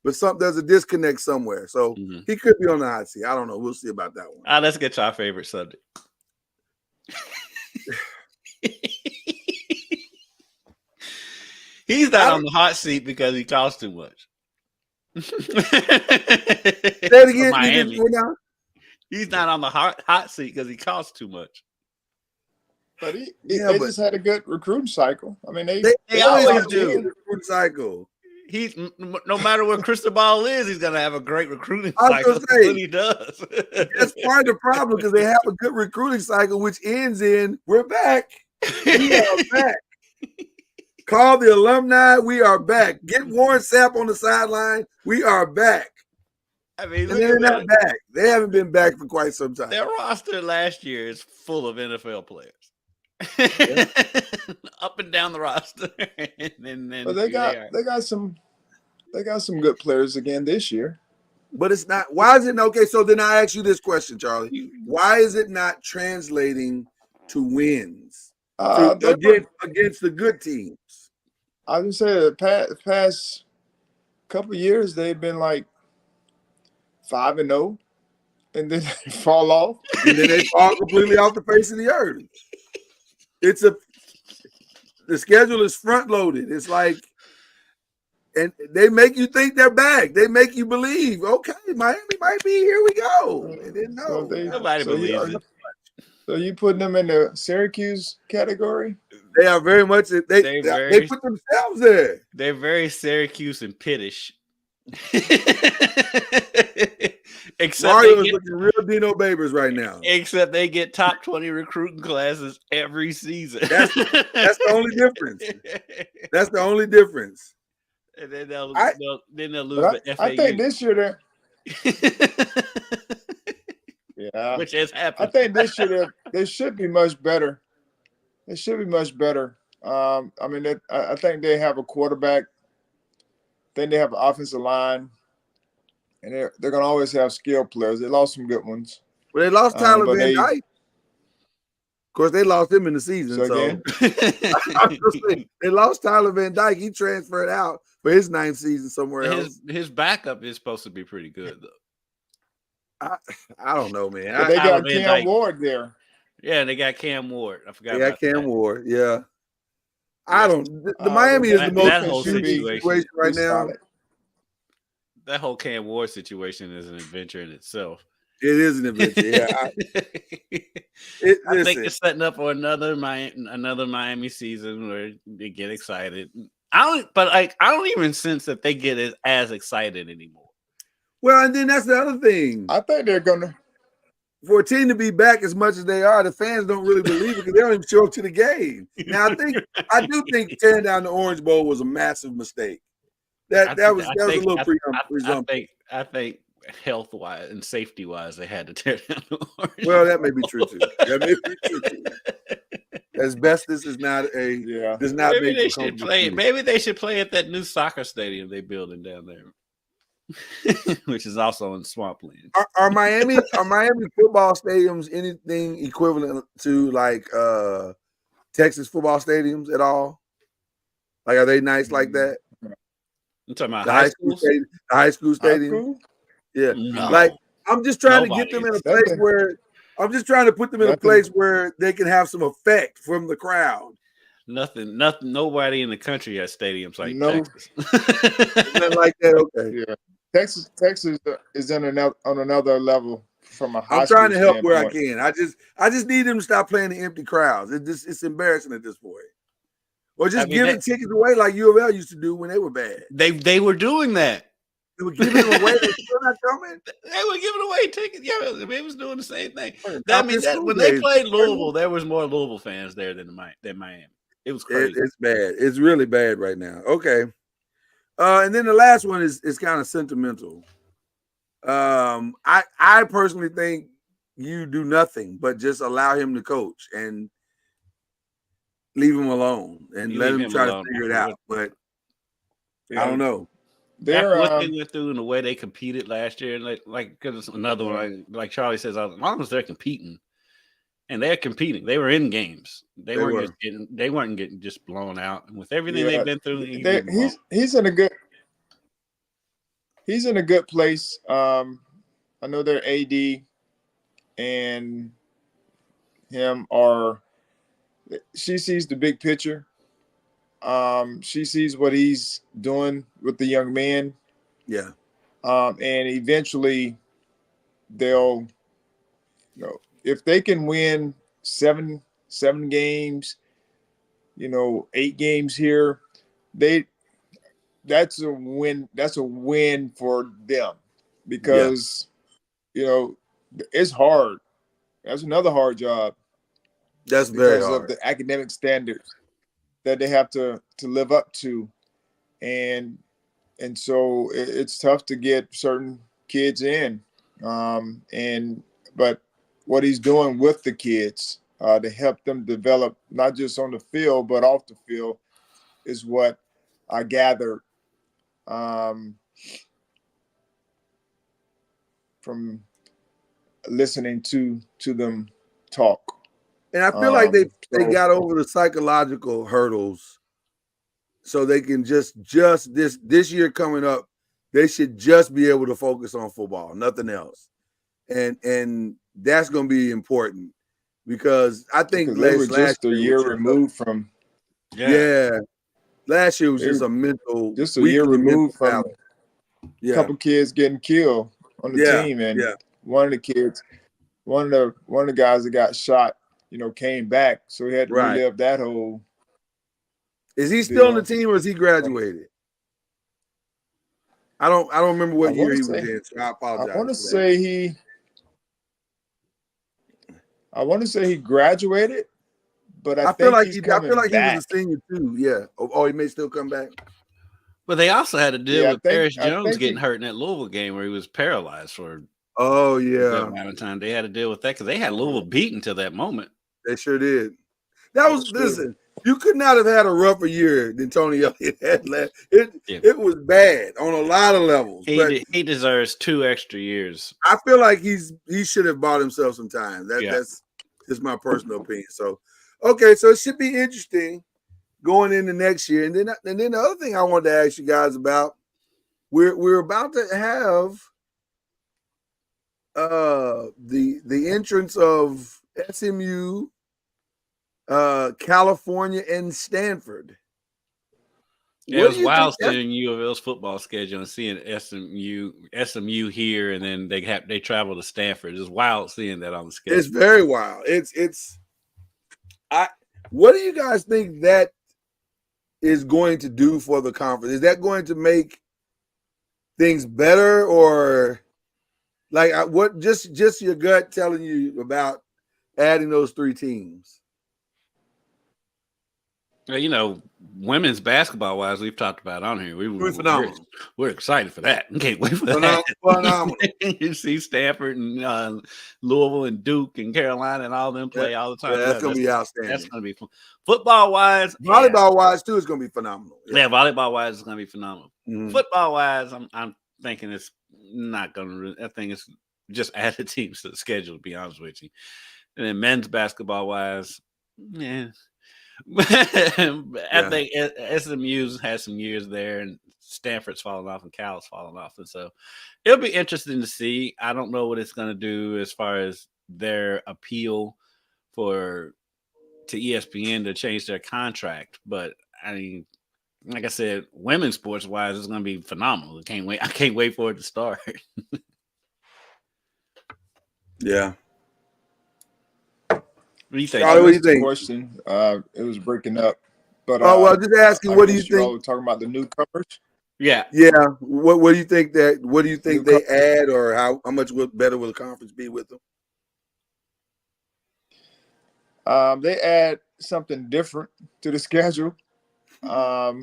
but there's a disconnect somewhere. So he could be on the hot seat. I don't know. We'll see about that one. Let's get to our favorite subject. He's not on the hot seat because he costs too much. Say it again. Miami. He's not on the hot seat because he costs too much. But they just had a good recruiting cycle. I mean, they always do. Recruiting cycle. He's no matter what Cristobal is, he's gonna have a great recruiting cycle. That's what he does. That's part of the problem because they have a good recruiting cycle, which ends in we're back. We are back. Call the alumni. We are back. Get Warren Sapp on the sideline. We are back. I mean, and they're not back. They haven't been back for quite some time. Their roster last year is full of NFL players. Yeah. Up and down the roster. But they got some good players again this year. But it's not. Why is it okay? So then I ask you this question, Charlie. Why is it not translating to wins against the good teams? I would say the past couple of years they've been like 5-0, and then they fall off, and then they fall completely off the face of the earth. The schedule is front loaded. It's like, and they make you think they're back. They make you believe, okay, Miami might be here. We go. And then no, nobody believes it. So you putting them in the Syracuse category? They are very much. They put themselves there. They're very Syracuse and Pittish. Except Mario's looking real Dino Babers right now. Except they get top 20 recruiting classes every season. That's the only difference. That's the only difference. And then they'll lose the FAU. I think this year yeah, which has happened. I think this year they should be much better. They should be much better. I mean, I think they have a quarterback. Then they have an offensive line, and they're going to always have skilled players. They lost some good ones. Well, they lost Tyler Van Dyke. Of course, they lost him in the season. So they lost Tyler Van Dyke. He transferred out for his 9th season somewhere else. His backup is supposed to be pretty good, though. I don't know, man. But they got Cam Ward there. Yeah, they got Cam Ward. I forgot. They got Cam Ward. Yeah. I don't. The Miami is the most whole situation right now. That whole Cam Ward situation is an adventure in itself. It is an adventure. Yeah, I think it's setting up for another Miami season where they get excited. I don't even sense that they get as excited anymore. Well, and then that's the other thing. I think they're gonna. For a team to be back as much as they are, the fans don't really believe it because they don't even show up to the game. Now, I do think tearing down the Orange Bowl was a massive mistake. That was a little presumptive. I think health-wise and safety-wise, they had to tear down the Orange. Well, that may be true too. Asbestos is not does not maybe make they should play. Maybe they should play at that new soccer stadium they're building down there. Which is also in swampland. Are Miami football stadiums anything equivalent to like Texas football stadiums at all? Like, are they nice like that? You talking about the high school stadium? Yeah. No. Like, I'm just trying to get them in a place where put them in a place where they can have some effect from the crowd. Nothing. Nobody in the country has stadiums like Texas. Nothing like that. Okay. Yeah. Texas is on another level from a high I'm trying to help standpoint. where I can. I just need them to stop playing the empty crowds. It's embarrassing at this point. Or just giving tickets away like U of L used to do when they were bad. They were doing that. They were giving them away. They're still not coming. They were giving away tickets. Yeah, they was doing the same thing. When they played Louisville, there was more Louisville fans there than Miami. It was crazy. It's bad. It's really bad right now. Okay. And then the last one is kind of sentimental. I personally think you do nothing but just allow him to coach and leave him alone and let him try to figure it out. But I don't know. What they went through and the way they competed last year, and like because another one, like Charlie says, as long as they're competing, and they're competing, they were in games. They weren't getting just blown out. And with everything they've been through, he's in a good. he's in a good place. I know their AD and him are. She sees the big picture. She sees what he's doing with the young man. Yeah. And eventually they'll, if they can win seven games, 8 games here, that's a win. That's a win for them Yeah. because it's hard. That's another hard job That's very because of hard. the academic standards that they have to live up to, and so it's tough to get certain kids in. And but what he's doing with the kids to help them develop not just on the field but off the field is what I gathered from listening to them talk. And I feel like they So got over the psychological hurdles, so they can just this year coming up, they should just be able to focus on football, nothing else, and that's going to be important because I think because they were last just a year year was removed from last year was they just were a mental just a year weekly mental removed from battle. a couple kids getting killed on the team, and one of the kids, one of the guys that got shot, came back, so he had to Right. relive that whole. Is he still on the team or is he graduated? I don't remember what year he was in, so I apologize. I want to say he graduated, but I feel think like he's he coming back. he was a senior too. Yeah. Oh, he may still come back. But they also had to deal with Paris I Jones think getting hurt in that Louisville game where he was paralyzed for Oh a yeah. good amount of time. They had to deal with that because they had Louisville beat until that moment. They sure did. That was listen. You could not have had a rougher year than Tony Elliott had last. It was bad on a lot of levels. He deserves 2 extra years. I feel like he should have bought himself some time. That's just my personal opinion. So, okay, so it should be interesting going into next year. And then the other thing I wanted to ask you guys about, we're about to have the entrance of SMU, California, and Stanford. Yeah, it was wild seeing U of L's football schedule and seeing SMU here, and then they travel to Stanford. It's wild seeing that on the schedule. It's very wild. What do you guys think that is going to do for the conference? Is that going to make things better, or like what? Just your gut telling you about adding those 3 teams? Well, women's basketball wise, we've talked about on here. We're excited for that. Can't wait for that. Phenomenal. You see Stanford and Louisville and Duke and Carolina and all them play all the time. Yeah, that's going to be outstanding. That's going to be fun. Football wise, volleyball wise too is going to be phenomenal. Yeah, volleyball wise is going to be phenomenal. Mm-hmm. Football wise, I'm thinking it's not going to. I think it's just added teams to the schedule. To be honest with you, and then men's basketball wise, I think SMU's had some years there, and Stanford's fallen off, and Cal's fallen off, and so it'll be interesting to see. I don't know what it's going to do as far as their appeal to ESPN to change their contract, but I mean, like I said, women's sports wise, it's going to be phenomenal. I can't wait for it to start. Yeah. What do you think? Charlie, what do you think? Question. It was breaking up, but just asking. What do you think? We're talking about the newcomers. Yeah. What do you think What do you think they add, or how much better will the conference be with them? They add something different to the schedule. I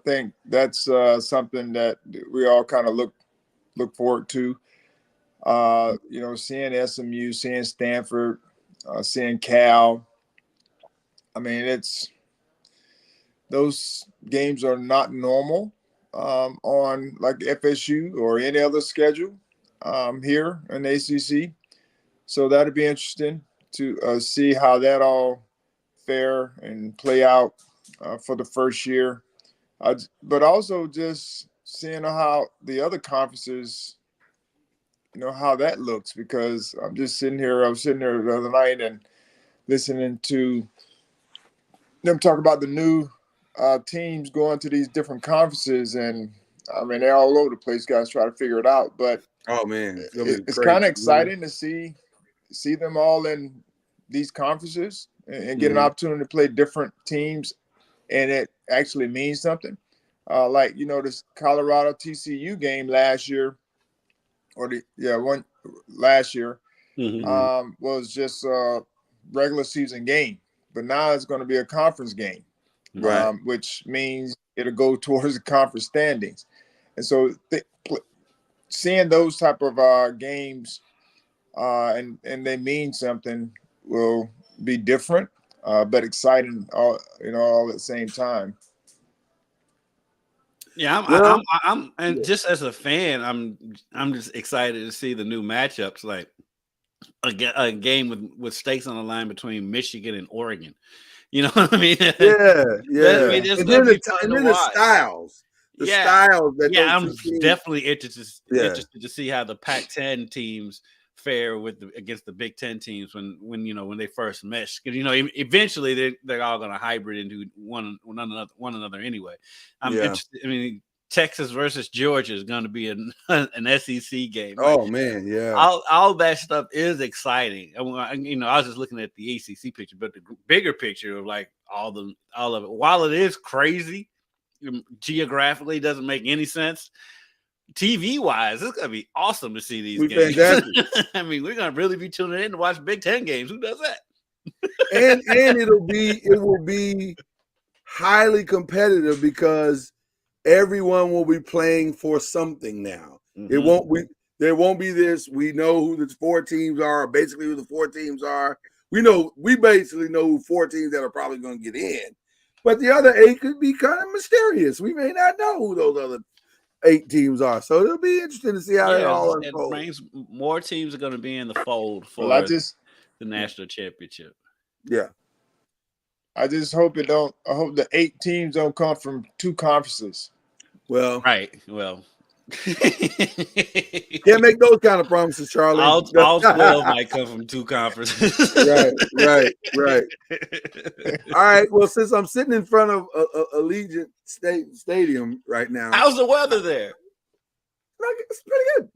think that's something that we all kind of look forward to. Seeing SMU, seeing Stanford, seeing Cal. I mean, those games are not normal on like FSU or any other schedule here in ACC. So that'd be interesting to see how that all fare and play out for the first year. But also just seeing how the other conferences, how that looks, because I was sitting there the other night and listening to them talk about the new teams going to these different conferences, and I mean, they're all over the place. Guys try to figure it out, but Oh man, it's kind of exciting to see them all in these conferences and get an opportunity to play different teams, and it actually means something. Like this Colorado TCU game last year, one last year was just a regular season game, but now it's going to be a conference game, right? Which means it'll go towards the conference standings, and so seeing those type of games and they mean something will be different, but exciting all at the same time. Yeah, I'm and just as a fan, I'm just excited to see the new matchups, like a game with stakes on the line between Michigan and Oregon. You know what I mean? Yeah. And then the styles. Styles that I'm definitely interested to see how the Pac-10 teams fare against the Big Ten teams when they first mesh, because eventually they're all going to hybrid into one another anyway. I'm interested. I mean, Texas versus Georgia is going to be an SEC game. Oh man, yeah. All that stuff is exciting. I was just looking at the ACC picture, but the bigger picture of like all of it, while it is crazy, geographically doesn't make any sense. TV wise, it's gonna be awesome to see these games. I mean, we're gonna really be tuning in to watch Big Ten games. Who does that? and it will be highly competitive because everyone will be playing for something now. Mm-hmm. There won't be this. We know who the 4 teams are, basically who the 4 teams are. We basically know who 4 teams that are probably going to get in. But the other 8 could be kind of mysterious. We may not know who those other 8 teams are. So it'll be interesting to see how it all unfolds. More teams are going to be in the fold for the national championship. Yeah. I just hope I hope the 8 teams don't come from 2 conferences. Well, right. Well, can't make those kind of promises, Charlie. All 12 might come from 2 conferences. Right. All right. Well, since I'm sitting in front of Allegiant Stadium right now, how's the weather there? It's pretty good.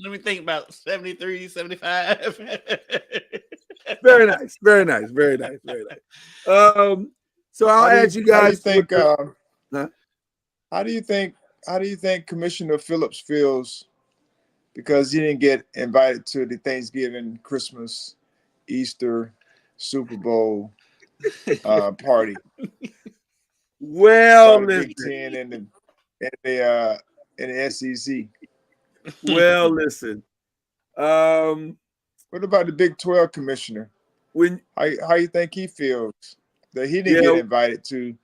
Let me think, about 73, 75. Very nice. So I'll ask you guys. How do you think Commissioner Phillips feels because he didn't get invited to the Thanksgiving, Christmas, Easter, Super Bowl party? Well, Big Ten and the SEC. Well, listen. What about the Big 12 commissioner? How you think he feels that he didn't get invited to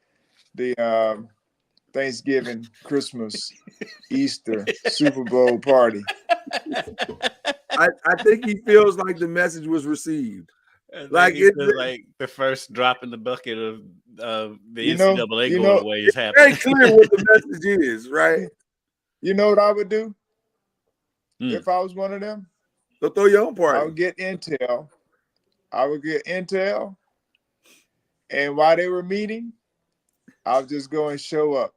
the Thanksgiving, Christmas, Easter, Super Bowl party? I think he feels like the message was received. Like the first drop in the bucket of the NCAA going away is happening. It's very clear what the message is, right? You know what I would do if I was one of them? So throw your own party. I would get intel. And while they were meeting, I would just go and show up.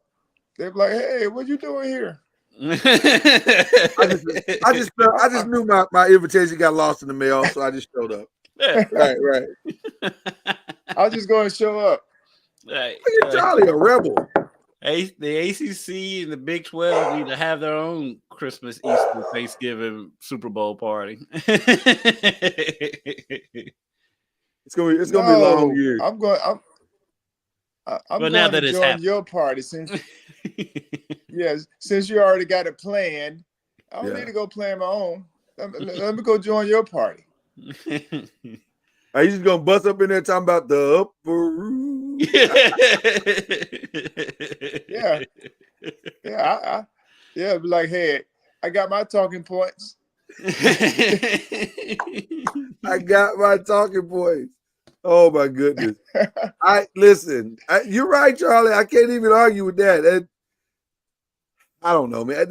They'd be like, "Hey, what you doing here?" I just knew my invitation got lost in the mail, so I just showed up. Yeah. Right. I'll just go and show up. Right. Look at Charlie, a rebel. The ACC and the Big 12 need to have their own Christmas, Easter, Thanksgiving, Super Bowl party. It's gonna be a long year. I'm going to join your party since you already got it planned. I don't need to go plan my own. Let me go join your party. Are you just gonna bust up in there talking about the upper room? Yeah. Be like, hey, I got my talking points. Oh my goodness. Listen. You're right, Charlie. I can't even argue with that. I don't know, man.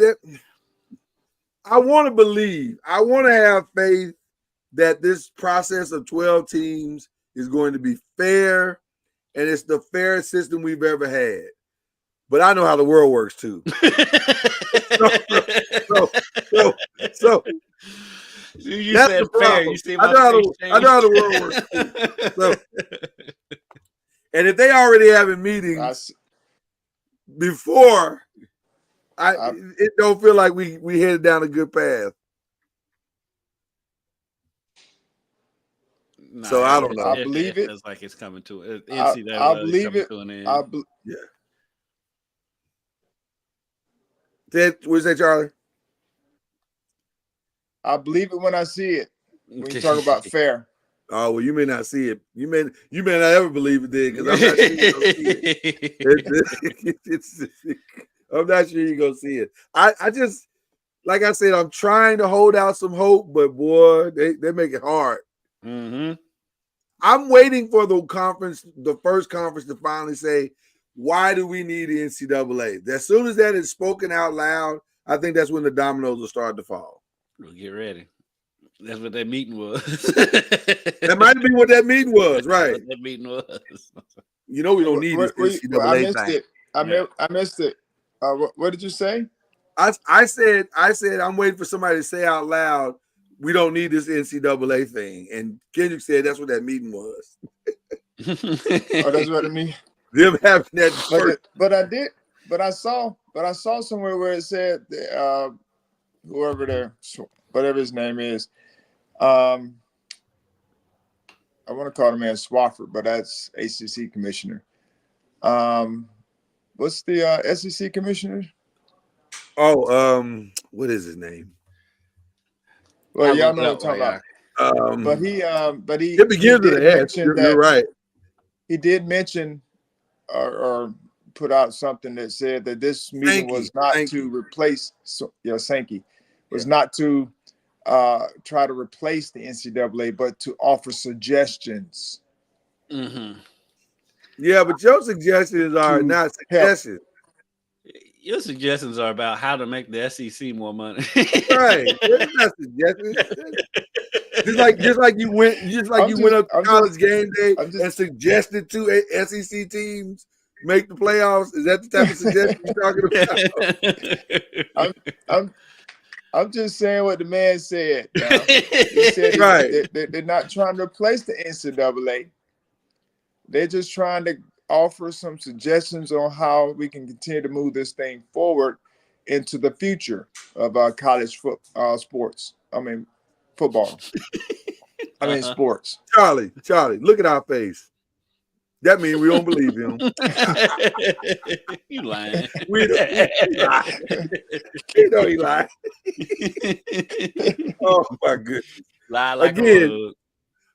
I want to believe. I want to have faith that this process of 12 teams is going to be fair, and it's the fairest system we've ever had. But I know how the world works too. So you that's said the problem. fair. You see I know how the world works too. So, and if they already having meetings before, it don't feel like we headed down a good path. Nah, so I don't know. I believe it. It's like it's coming to it. I believe it. To an end. Yeah. What is that, Charlie? I believe it when I see it. When you talk about fair. Oh well, you may not see it. You may not ever believe it then, because I'm not sure you're gonna see it. I'm not sure you're gonna see it. I just, like I said, I'm trying to hold out some hope, but boy, they make it hard. Mm-hmm. I'm waiting for the first conference to finally say, why do we need the NCAA? As soon as that is spoken out loud, I think that's when the dominoes will start to fall. Well, get ready. That's what that meeting was. That might be what that meeting was, right? What that meeting was. We don't need this NCAA I missed thing. it. I missed it. What did you say? I said I'm waiting for somebody to say out loud, we don't need this NCAA thing. And Kendrick said that's what that meeting was. Oh, that's what I mean. Them having that. But I saw somewhere where it said whatever his name is, I want to call the man Swafford, but that's ACC commissioner. What's the SEC commissioner? Oh, what is his name? Well, y'all know what I'm talking about. But he it begins with an S. You're right. He did mention or put out something that said that this meeting was not to replace Sankey, was not to try to replace the NCAA, but to offer suggestions. Mm-hmm. Yeah, but your suggestions are not suggestions. Your suggestions are about how to make the SEC more money. Right. It's not suggestions. Just like you went up to college game day and suggested two SEC teams make the playoffs. Is that the type of suggestion you're talking about? I'm just saying what the man said. He said right. They're not trying to replace the NCAA. They're just trying to offer some suggestions on how we can continue to move this thing forward into the future of college sports. I mean, football. I mean, sports. Charlie, look at our face. That means we don't believe him. You lying. We lie. You know he lied. Oh my goodness. Lie like again.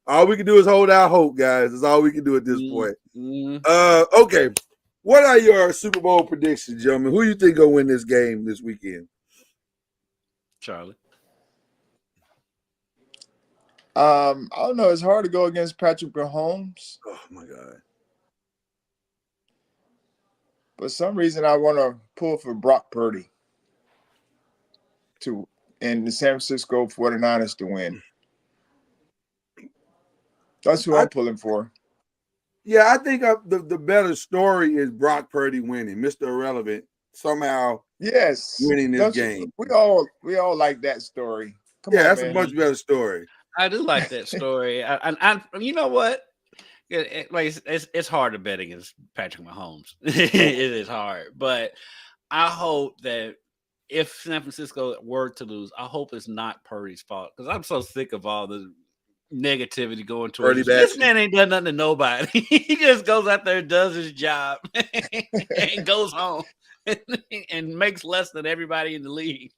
All we can do is hold our hope, guys. That's all we can do at this point. Okay. What are your Super Bowl predictions, gentlemen? Who you think gonna win this game this weekend? Charlie. I don't know. It's hard to go against Patrick Mahomes. Oh my God. For some reason, I want to pull for Brock Purdy and the San Francisco 49ers to win. That's who I'm pulling for. Yeah, I think the better story is Brock Purdy winning, Mr. Irrelevant, somehow winning this game. We all like that story. Come on, that's man. A much better story. I do like that story. I you know what? It's hard to bet against Patrick Mahomes. It is hard, but I hope that if San Francisco were to lose, I hope it's not Purdy's fault, because I'm so sick of all the negativity going towards him. This man ain't done nothing to nobody. He just goes out there, does his job, and goes home and makes less than everybody in the league.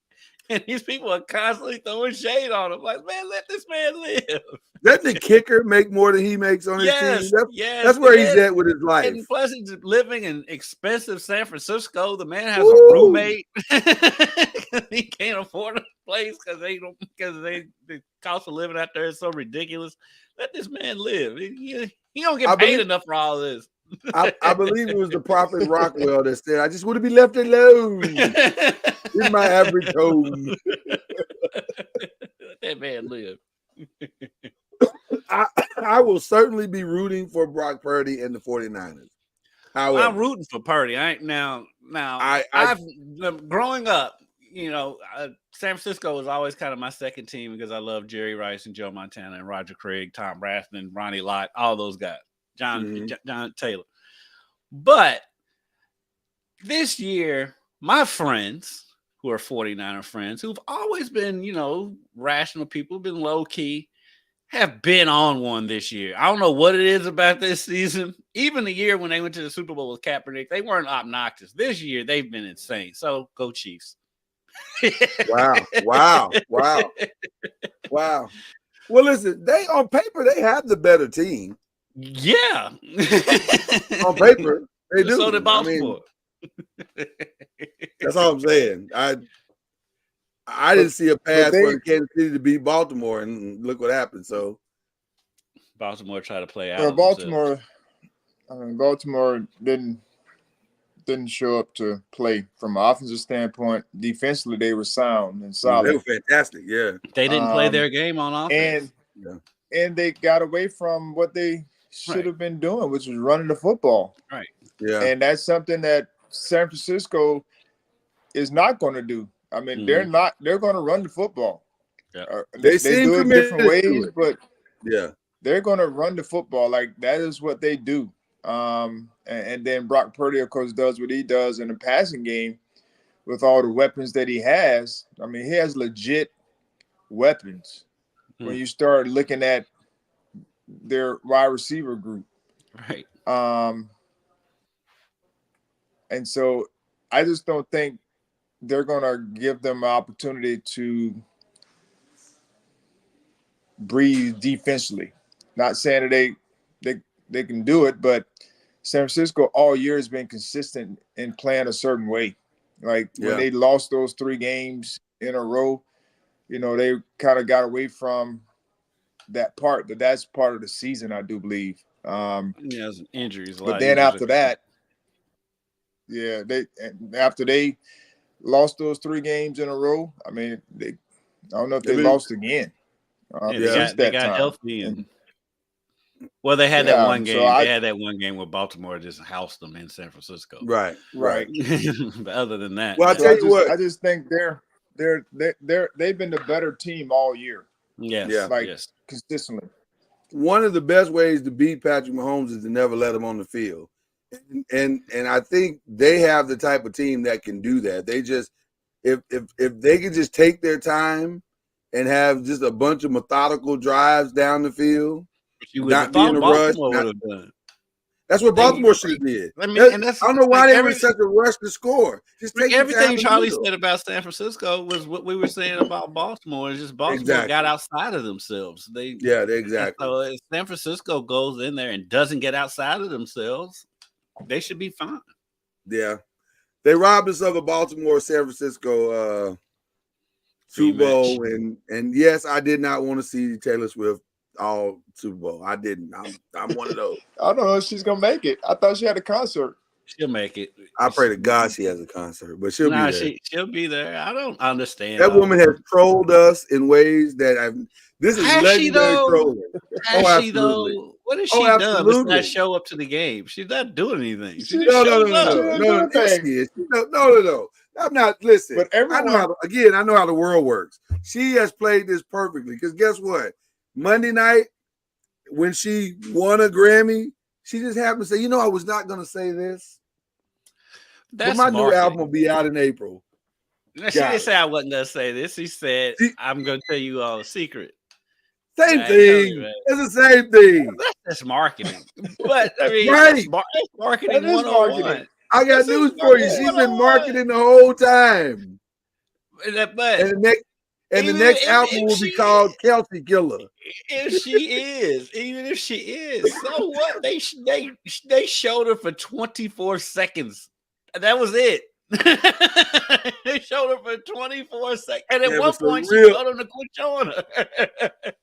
And these people are constantly throwing shade on him. Like, man, let this man live. Doesn't the kicker make more than he makes on his team? That's where he's at with his life. And plus, he's living in expensive San Francisco. The man has a roommate. He can't afford a place because the cost of living out there is so ridiculous. Let this man live. He don't get paid enough for all this. I believe it was the Prophet Rockwell that said, "I just want to be left alone in my average home." Let that man live. I will certainly be rooting for Brock Purdy and the 49ers. However, I'm rooting for Purdy. I've growing up, San Francisco was always kind of my second team because I love Jerry Rice and Joe Montana and Roger Craig, Tom Rathman, Ronnie Lott, all those guys, John Taylor. But this year, my friends who are 49er friends, who've always been, rational people, been low key, have been on one this year. I don't know what it is about this season. Even the year when they went to the Super Bowl with Kaepernick, they weren't obnoxious. This year, they've been insane. So go Chiefs. Wow. Well, listen, they on paper, they have the better team. Yeah. On paper, they do. So did Baltimore. That's all I'm saying. I didn't see a path for Kansas City to beat Baltimore, and look what happened. So Baltimore tried to play out. Well, Baltimore didn't show up to play from an offensive standpoint. Defensively, they were sound and solid. They were fantastic. Yeah, they didn't play their game on offense, and they got away from what they should have been doing, which was running the football. Right. Yeah, and that's something that San Francisco is not going to do. I mean, they're going to run the football. Yeah. They do it different ways, but they're going to run the football. Like, that is what they do. And then Brock Purdy, of course, does what he does in the passing game with all the weapons that he has. I mean, he has legit weapons when you start looking at their wide receiver group. Right. And so I just don't think they're going to give them an opportunity to breathe defensively. Not saying that they can do it, but San Francisco all year has been consistent in playing a certain way. Like when they lost those 3 games in a row, they kind of got away from that part. But that's part of the season, I do believe. Injuries. But then after that, after they lost those 3 games in a row, I mean, I don't know if they lost again. They got healthy and well, they had that one game. They had that one game where Baltimore just housed them in San Francisco. Right. But other than that, well, I tell you what, I just think they've been the better team all year. Consistently. One of the best ways to beat Patrick Mahomes is to never let him on the field. And I think they have the type of team that can do that. They just if they can just take their time and have just a bunch of methodical drives down the field, not be in a rush. That's what Baltimore should have did. I don't know why they were in such a rush to score. Just take everything Charlie said about San Francisco was what we were saying about Baltimore. It's just Baltimore got outside of themselves. Exactly. So if San Francisco goes in there and doesn't get outside of themselves, they should be fine. Yeah. They robbed us of a Baltimore San Francisco Super Bowl. And yes, I did not want to see Taylor Swift all Super Bowl. I didn't. I'm one of those. I don't know if she's gonna make it. I thought she had a concert. She'll make it. I pray to God she has a concert, but she'll be there. She'll be there. I don't understand. That woman has trolled us in ways that this is legendary trolling. Has she though? What has she done besides show up to the game? She's not doing anything. No. I'm not. Listen, but I know how the world works. She has played this perfectly because guess what? Monday night, when she won a Grammy, she just happened to say, I was not going to say this. But my new album will be out in April. She didn't say I wasn't going to say this. She said, I'm going to tell you all a secret. Same thing. It's the same thing. That's just marketing. But, I mean, that's marketing 101. I got news for you. She's been marketing the whole time. And the next album will be called Kelsey Killer. Even if she is, so what? They showed her for 24 seconds. That was it. They showed her for 24 seconds. And at Yeah, one it's a point, she real- told him to quit showing her.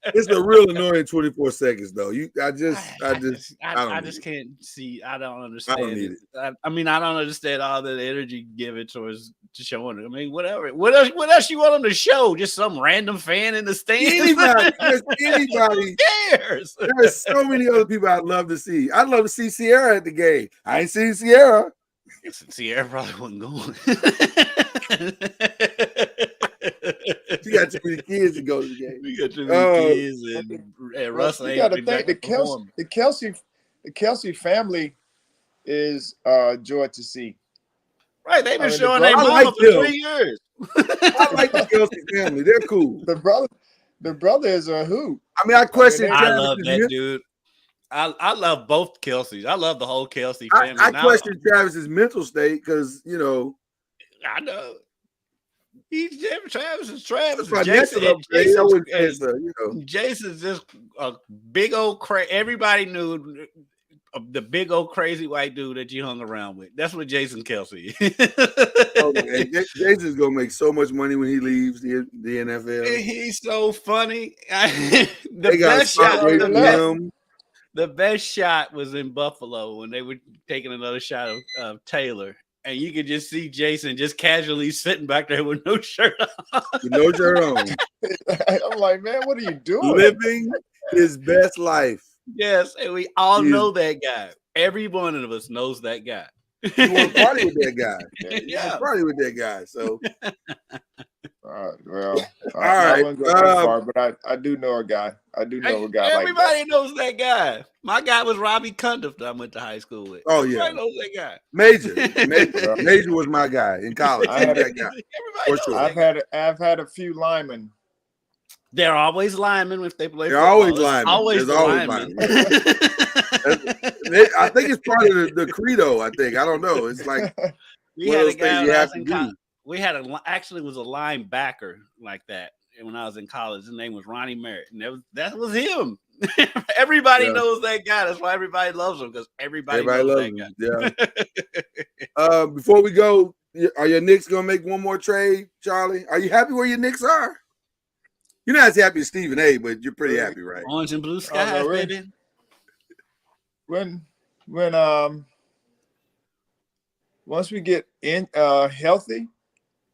It's a real annoying 24 seconds though. I just can't see. I don't understand need it. I mean, I don't understand all the energy given towards showing it. I mean, whatever. What else you want them to show? Just some random fan in the stands? Anybody, just anybody. Who cares? There's so many other people I'd love to see. I'd love to see Sierra at the game. I ain't seen Sierra. Sierra probably wasn't going. She got too many kids to go to the game. We got too many kids, and Russell you ain't got to been think back performing. the Kelsey family is joy to see. Right, they've been I mean, showing the their brother- mama like for them. 3 years. I like the Kelsey family. They're cool. The brother is a hoot. I mean, I question. I love Travis's that men- dude. I love both Kelseys. I love the whole Kelsey family. I Now, question Travis's mental state because I know. He's Travis is Travis. financial upgrade. I wouldn't say it's Jason's just a big old everybody knew the big old crazy white dude that you hung around with. That's what Jason Kelsey is. Oh, man. Jason's gonna make so much money when he leaves the NFL. He's so funny. The best shot was in Buffalo when they were taking another shot of Taylor. And you could just see Jason just casually sitting back there with no shirt on. With no shirt on. I'm like, man, what are you doing? Living his best life. Yes, and we all know that guy. Every one of us knows that guy. You want to party with that guy. Yeah. Party with that guy. So well, all right. I wouldn't go that far, but I do know a guy. I do know a guy. Everybody like knows that guy. My guy was Robbie Cundiff that I went to high school with. Oh, yeah. Everybody knows that guy. Major was my guy in college. I had that guy. Everybody knows sure. that guy. I've had a few linemen. They're always linemen if they play They're football. always linemen. There's always linemen. I think it's part of the credo. I don't know. It's like we had a guy when I was in college. We had actually was a linebacker like that. And when I was in college, his name was Ronnie Merritt, and that was him. Everybody knows that guy. That's why everybody loves him because everybody knows that guy. Yeah. Before we go, are your Knicks gonna make one more trade, Charlie? Are you happy where your Knicks are? You're not as happy as Stephen A, but you're pretty happy, right? Orange and blue skies, baby. When once we get in healthy,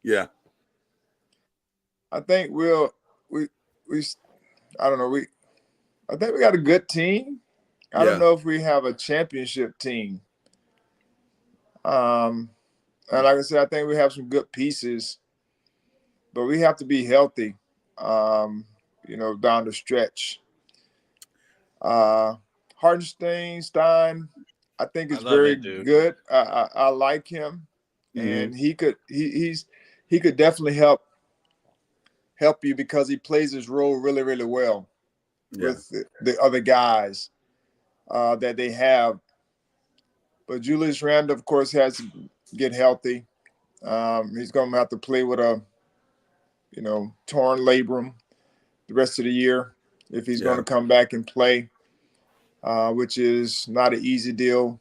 yeah, I think I think we got a good team. I don't know if we have a championship team. And like I said, I think we have some good pieces, but we have to be healthy, down the stretch. Hartenstein, I think is very good. I like him, and he could definitely help you because he plays his role really, really well with the other guys that they have. But Julius Randle, of course, has to get healthy. He's going to have to play with a, torn labrum the rest of the year if he's going to come back and play, which is not an easy deal.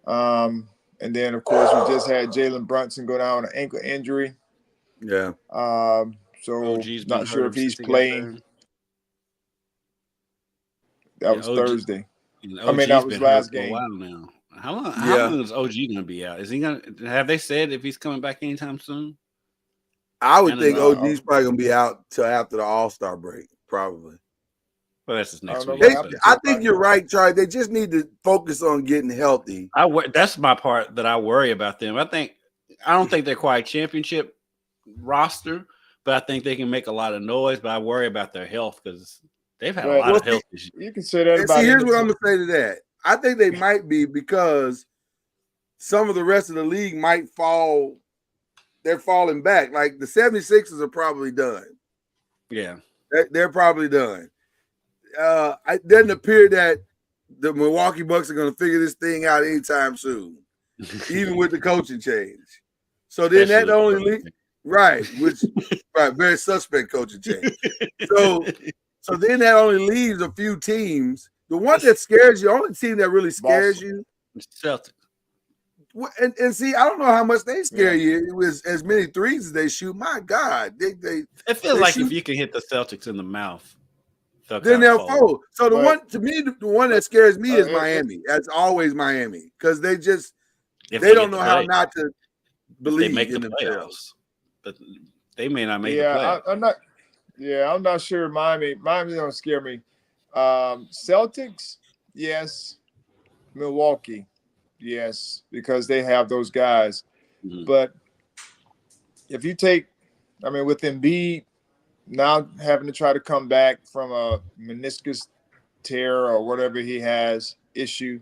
And then, of course, we just had Jalen Brunson go down with an ankle injury. Yeah. So not sure if he's playing. That was Thursday. That was last game. A while now. How long is OG going to be out? Is he going to? Have they said if he's coming back anytime soon? I would think OG's probably going to be out till after the All-Star break, probably. Well, that's just next week. I think you're right, Charlie. They just need to focus on getting healthy. That's my part that I worry about them. I don't think they're quite championship roster, but I think they can make a lot of noise. But I worry about their health because they've had a lot of health issues. You can say that about. See, here's what I'm gonna say to that. I think they might be because some of the rest of the league might fall. They're falling back. Like the 76ers are probably done. Yeah, they're probably done. It doesn't appear that the Milwaukee Bucks are going to figure this thing out anytime soon, even with the coaching change. So then that only leaves, very suspect coaching change. So then that only leaves a few teams. The one that scares you, the only team that really scares you, Celtics. And see, I don't know how much they scare you. It was as many threes as they shoot. My God, It feels like shoot, if you can hit the Celtics in the mouth, then they'll fold. So the one that scares me is it- Miami. That's always Miami because they if they don't get know the how play, not to if believe they make in the themselves. playoffs, but they may not make the playoffs. I'm not. Yeah, I'm not sure. Miami don't scare me. Celtics, yes. Milwaukee, yes, because they have those guys. Mhm. But if you take, with Embiid now having to try to come back from a meniscus tear or whatever he has issue,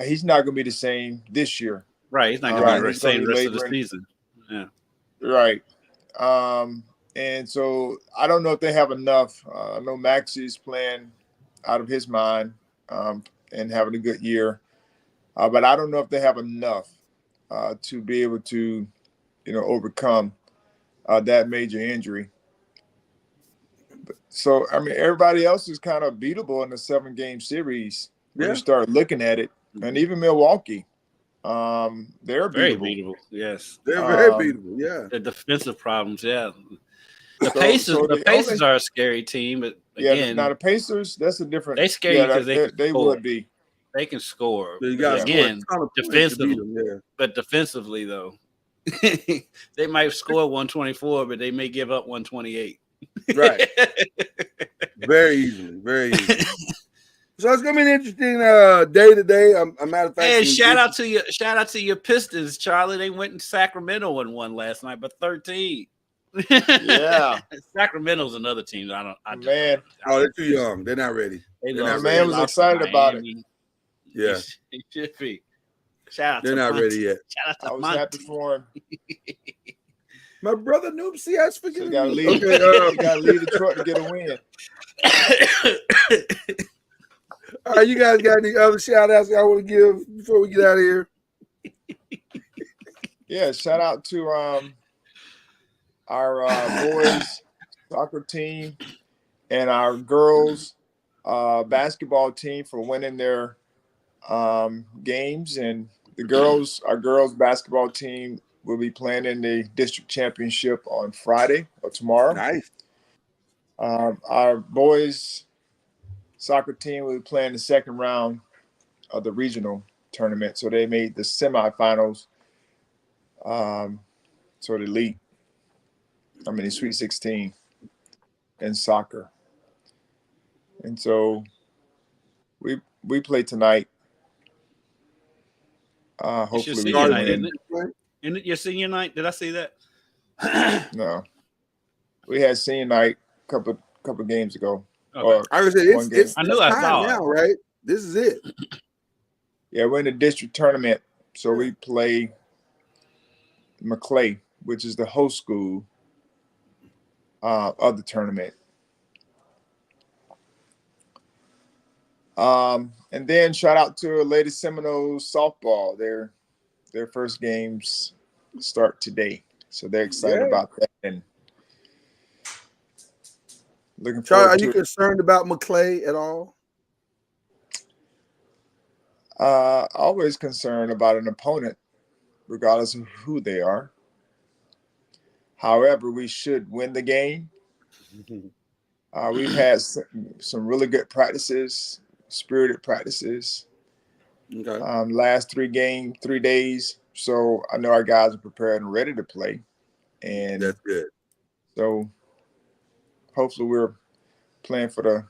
he's not going to be the same this year. Right, he's not going to be the He's gonna same be rest of the laboring. season. Yeah, Right. And so I don't know if they have enough. I know Maxi's playing out of his mind and having a good year. But I don't know if they have enough to be able to, overcome that major injury. So, everybody else is kind of beatable in the 7-game series when you start looking at it. And even Milwaukee, they're very beatable. beatable. Yes, They're very beatable. Yeah, the defensive problems. Yeah, the Pacers are a scary team, but again, now the Pacers, that's a different. they scare you because they would be. They can score. so you got again, defensively, them, but defensively though, they might score 124, but they may give up 128. Right. Very easily. Very easily. So it's gonna be an interesting day today. A matter of fact, hey, shout out to your Pistons, Charlie. They went in Sacramento and won last night, but 13. Yeah, Sacramento's another team. They're too young. They're not ready. Man was excited about it. Yeah, it should be. Shout out. They're not ready yet. Shout out to I was happy for him. My brother Noopsy, I forget. So you gotta leave. You gotta leave Detroit to get a win. All right, you guys got any other shout outs I want to give before we get out of here? Yeah, shout out to our boys soccer team and our girls basketball team for winning their games. And our girls basketball team will be playing in the district championship on Friday or tomorrow. Nice. Our boys soccer team will be playing the second round of the regional tournament. So they made the semifinals. So the elite, the Sweet 16 in soccer. And so we play tonight. Hopefully we can win. Isn't it? Isn't it your senior night? Did I see that? No. We had senior night a couple games ago. Okay. I was saying it's I knew I saw now, right? This is it. Yeah, we're in the district tournament. So we play McClay, which is the host school of the tournament. And then shout out to Lady Seminoles softball. Their first games start today. So they're excited about that and looking forward Charlie, are to you concerned about McClay at all? Always concerned about an opponent, regardless of who they are. However, we should win the game. We've had some really good practices, spirited practices. Okay. Last 3 days. So I know our guys are prepared and ready to play. And that's good. So hopefully we're playing for the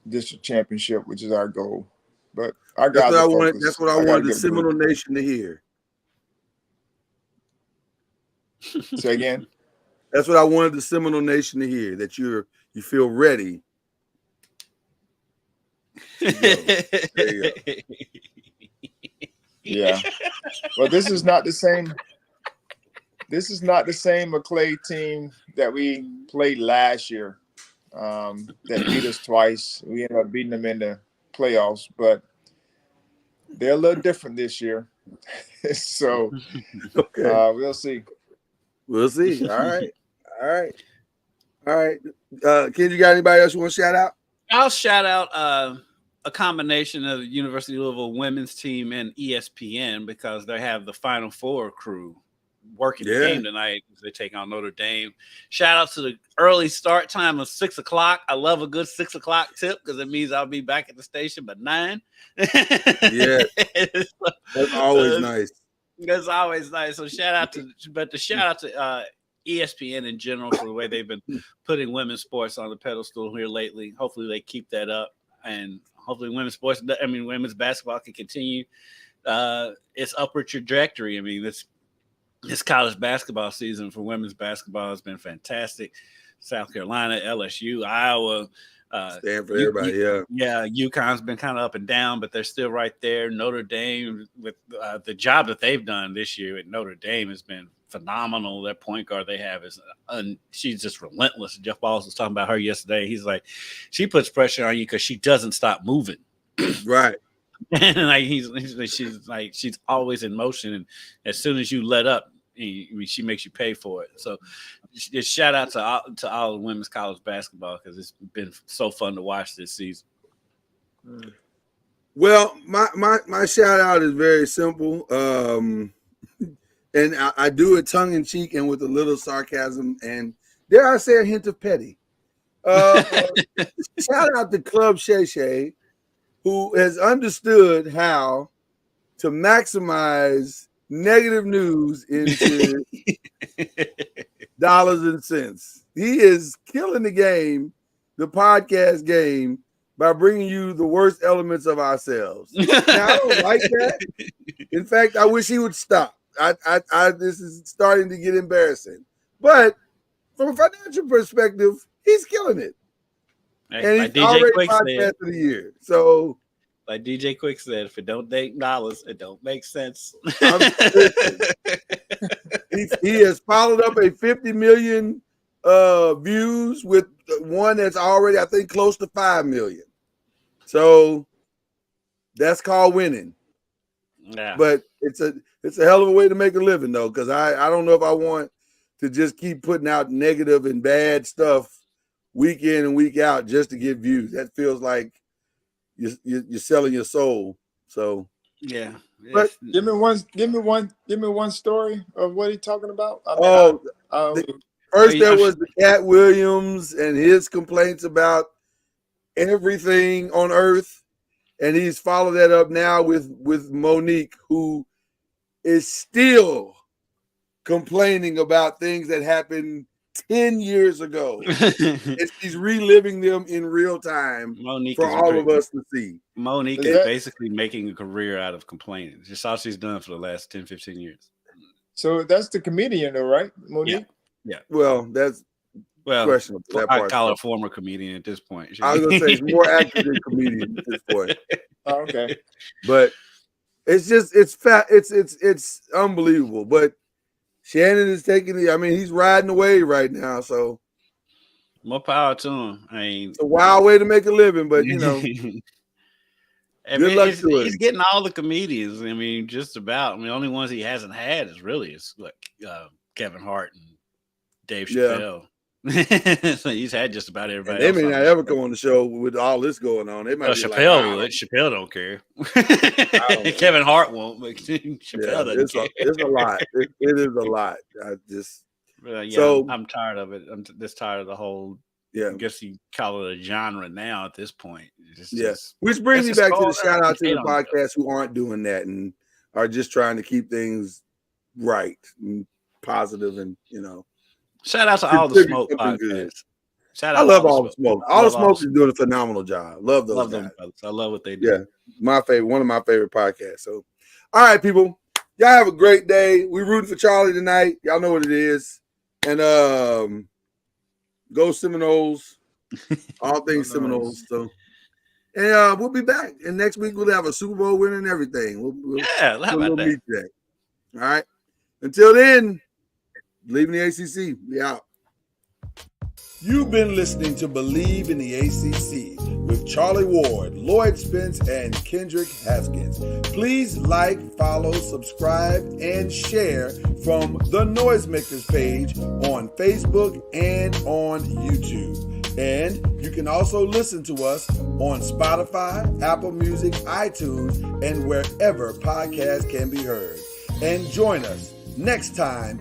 district championship, which is our goal. But our guys are focused. That's what I wanted the Seminole Nation to hear. Say again? That's what I wanted the Seminole Nation to hear, that you feel ready. There you go. Yeah. Well, this is not the same. This is not the same McClay team that we played last year. That beat us twice. We ended up beating them in the playoffs, but they're a little different this year. So we'll see. We'll see. All right. Ken, you got anybody else you want to shout out? I'll shout out a combination of the University of Louisville women's team and ESPN because they have the Final Four crew working the game tonight as they take on Notre Dame. Shout out to the early start time of 6 o'clock. I love a good 6 o'clock tip because it means I'll be back at the station by 9. Yeah, that's always nice. That's always nice. So shout out to ESPN in general for the way they've been putting women's sports on the pedestal here lately. Hopefully they keep that up, and hopefully women's basketball can continue its upward trajectory. I mean, this college basketball season for women's basketball has been fantastic. South Carolina, LSU, Iowa, Stanford, everybody, yeah. UConn's been kind of up and down, but they're still right there. Notre Dame, with the job that they've done this year at Notre Dame has been phenomenal. Their point guard they have she's just relentless. Jeff Balls was talking about her yesterday. He's like, she puts pressure on you because she doesn't stop moving. Right. And like she's always in motion, and as soon as you let up, she makes you pay for it. So just shout out to all the women's college basketball because it's been so fun to watch this season. Well, my shout out is very simple, and I do it tongue in cheek and with a little sarcasm, and dare I say a hint of petty. Shout out to Club Shay Shay, who has understood how to maximize negative news into dollars and cents. He is killing the game, the podcast game, by bringing you the worst elements of ourselves. Now, I don't like that. In fact, I wish he would stop. This is starting to get embarrassing. But from a financial perspective, he's killing it. And he's already podcast of the year. So, like DJ Quick said, if it don't take dollars, it don't make sense. He has followed up a 50 million views with one that's already, I think, close to 5 million. So that's called winning. Yeah. But it's a hell of a way to make a living, though, because I don't know if I want to just keep putting out negative and bad stuff week in and week out just to get views. That feels like you're selling your soul. So yeah. But give me one story of what he's talking about. First there was the Cat Williams and his complaints about everything on earth, and he's followed that up now with Monique, who is still complaining about things that happened 10 years ago. And she's reliving them in real time for all of us to see. Monique is basically making a career out of complaining. Just all she's done for the last 10, 15 years. So that's the comedian, though, right? Monique? Yeah. Well, that's questionable. I call her a former comedian at this point. I was going to say she's more active than comedian at this point. Oh, okay. But it's unbelievable. But Shannon is taking he's riding away right now. So more power to him. I mean, it's a wild way to make a living, but good luck to he's getting all the comedians. I mean, just about. I mean, the only ones he hasn't had is Kevin Hart and Dave Chappelle. So he's had just about everybody. And they may not ever come on the show with all this going on. They might Chappelle would. Chappelle don't care. Kevin Hart won't, but Chappelle doesn't care. It's a lot. It is a lot. I'm tired of it. I'm just tired of the whole. Yeah, I guess you call it a genre now at this point. Which brings me back to the shout out to the podcast who aren't doing that and are just trying to keep things right and positive and Shout out to all the Smoke podcasts. I love all the Smoke. All the Smoke is doing a phenomenal job. Love those guys. I love what they do. Yeah, one of my favorite podcasts. So, all right, people, y'all have a great day. We rooting for Charlie tonight. Y'all know what it is. And go Seminoles. All things Seminoles. So, and we'll be back. And next week we'll have a Super Bowl winner and everything. We'll how about that? All right. Until then. Believe in the ACC. We out. You've been listening to Believe in the ACC with Charlie Ward, Lloyd Spence, and Kendrick Haskins. Please like, follow, subscribe, and share from the Noisemakers page on Facebook and on YouTube. And you can also listen to us on Spotify, Apple Music, iTunes, and wherever podcasts can be heard. And join us next time